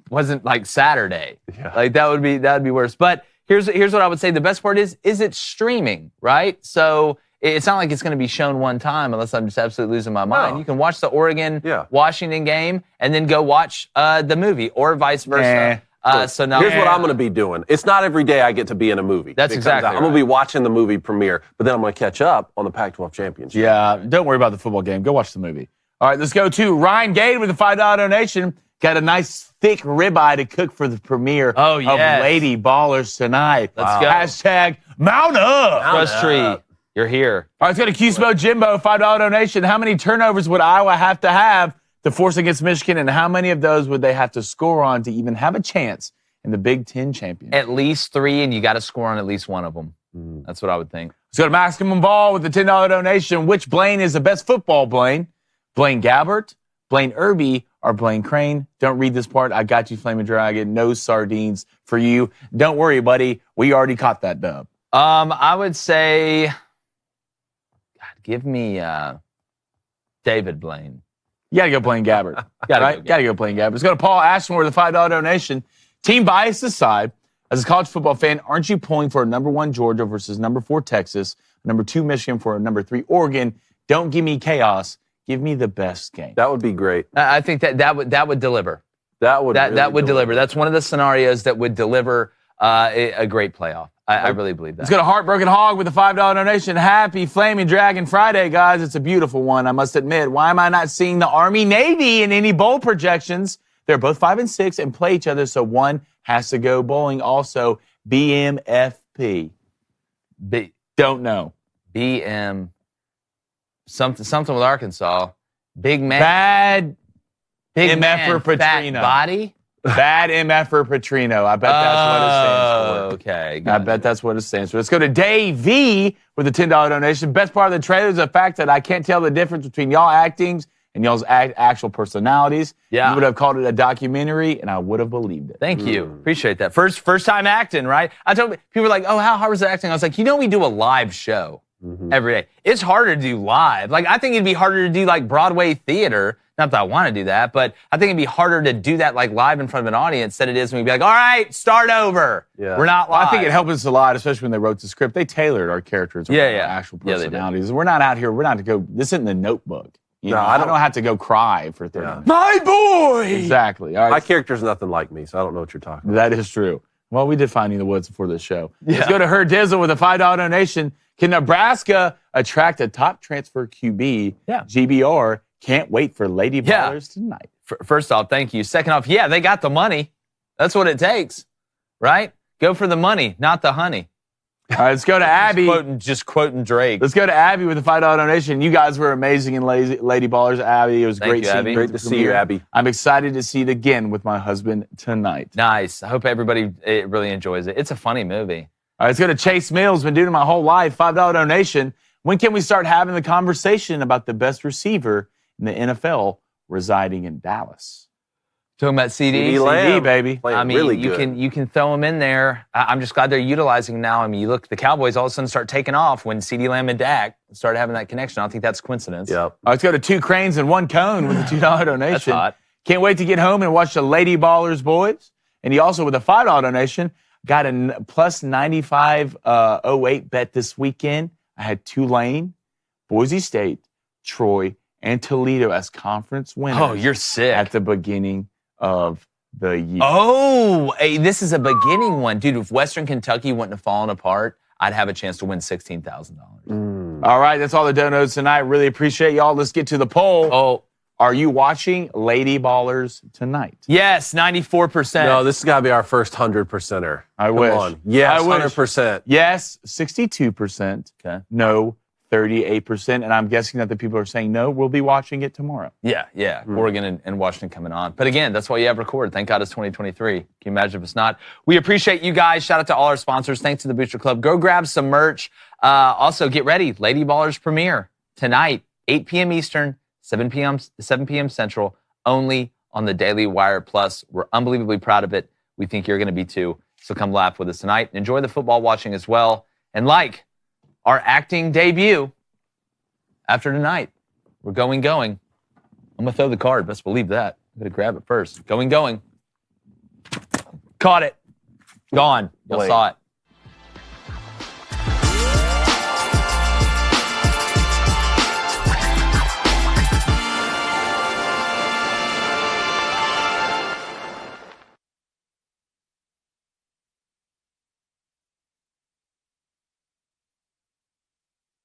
wasn't like Saturday. Yeah. Like that would be worse. But here's what I would say. The best part is it's streaming, right? So it's not like it's going to be shown one time unless I'm just absolutely losing my mind. No. You can watch the Oregon Washington game and then go watch the movie, or vice versa. So now, here's what I'm going to be doing. It's not every day I get to be in a movie. That's exactly right. I'm going to be watching the movie premiere, but then I'm going to catch up on the Pac-12 championship. Yeah, don't worry about the football game. Go watch the movie. All right, let's go to Ryan Gade with a $5 donation. Got a nice thick ribeye to cook for the premiere of Lady Ballers tonight. Let's go. Hashtag Mount Up. Trust Tree, you're here. All right, let's go to Q-Spo Jimbo, $5 donation. How many turnovers would Iowa have to force against Michigan, and how many of those would they have to score on to even have a chance in the Big Ten championship? At least 3, and you got to score on at least one of them. That's what I would think. Let's go to Maximum Ball with the $10 donation. Which Blaine is the best football Blaine? Blaine Gabbert, Blaine Irby, or Blaine Crane? Don't read this part. I got you, Flaming Dragon. No sardines for you. Don't worry, buddy. We already caught that dub. I would say, God, give me David Blaine. You got to go Blaine Gabbert. Got to go Blaine Gabbert. Let's go to Paul Ashmore with a $5 donation. Team bias aside, as a college football fan, aren't you pulling for a number 1 Georgia versus number 4 Texas, number 2 Michigan for a number 3 Oregon? Don't give me chaos. Give me the best game. That would be great. I think that would deliver. That would deliver. That's one of the scenarios that would deliver a great playoff. I really believe that. Let's go to Heartbroken Hog with a $5 donation. Happy Flaming Dragon Friday, guys. It's a beautiful one, I must admit. Why am I not seeing the Army-Navy in any bowl projections? They're both 5 and 6 and play each other, so one has to go bowling. Also, BMFP. Don't know. BM something with Arkansas. Big man. Bad big MF for Petrino. Fat body. Bad MF for Petrino. I bet that's what it stands for. Okay. I bet that's what it stands for. Let's go to Dave V with a $10 donation. Best part of the trailer is the fact that I can't tell the difference between y'all actings and y'all's actual personalities. Yeah. You would have called it a documentary, and I would have believed it. Thank you. Appreciate that. First time acting, right? I told people were like, oh, how hard was the acting? I was like, we do a live show every day. It's harder to do live. Like, I think it'd be harder to do like Broadway theater. Not that I want to do that, but I think it'd be harder to do that like live in front of an audience than it is when we'd be like, all right, start over. Yeah. We're not live. I think it helped us a lot, especially when they wrote the script. They tailored our characters, our actual personalities. We're not out here. We're not to go. This isn't The Notebook. You know, I don't have to go cry for 30 minutes. My boy! Exactly. All right. My character's nothing like me, so I don't know what you're talking about. That is true. Well, we did Finding the Woods before this show. Let's go to Her Dizzle with a $5 donation. Can Nebraska attract a top transfer QB? Yeah. GBR can't wait for Lady Ballers tonight. First off, thank you. Second off, yeah, they got the money. That's what it takes, right? Go for the money, not the honey. All right, let's go to Abby. Just quoting Drake. Let's go to Abby with a $5 donation. You guys were amazing in Lady Ballers, Abby. It was great seeing you. Great to see you, Abby. I'm excited to see it again with my husband tonight. Nice. I hope everybody really enjoys it. It's a funny movie. All right, let's go to Chase Mills. Been doing it my whole life. $5 donation. When can we start having the conversation about the best receiver in the NFL residing in Dallas? Talking about CD? CD, baby. I mean, really you can throw him in there. I'm just glad they're utilizing him now. I mean, you look, the Cowboys all of a sudden start taking off when CD Lamb and Dak started having that connection. I don't think that's a coincidence. Yep. All right, let's go to 2 Cranes and 1 Cone with a $2 donation. That's hot. Can't wait to get home and watch the Lady Ballers, boys. And he also, with a $5 donation, got a plus 95.08 bet this weekend. I had Tulane, Boise State, Troy, and Toledo as conference winners. Oh, you're sick. At the beginning of the year. Oh, hey, this is a beginning one. Dude, if Western Kentucky wouldn't have fallen apart, I'd have a chance to win $16,000. All right, that's all the donuts tonight. Really appreciate y'all. Let's get to the poll. Oh, are you watching Lady Ballers tonight? Yes, 94%. No, this has got to be our first 100%er. I wish. Come on. Yes, I wish. 100%. Yes, 62%. Okay. No, 38%. And I'm guessing that the people are saying no, we'll be watching it tomorrow. Yeah. Oregon and Washington coming on. But again, that's why you have record. Thank God it's 2023. Can you imagine if it's not? We appreciate you guys. Shout out to all our sponsors. Thanks to the Booster Club. Go grab some merch. Also, get ready. Lady Ballers premiere tonight, 8 p.m. Eastern, 7 p.m. Central, only on the Daily Wire Plus. We're unbelievably proud of it. We think you're going to be too. So come laugh with us tonight. Enjoy the football watching as well. And like our acting debut after tonight, we're going. I'm going to throw the card. Best believe that. I'm going to grab it first. Going. Caught it. Gone. Y'all saw it.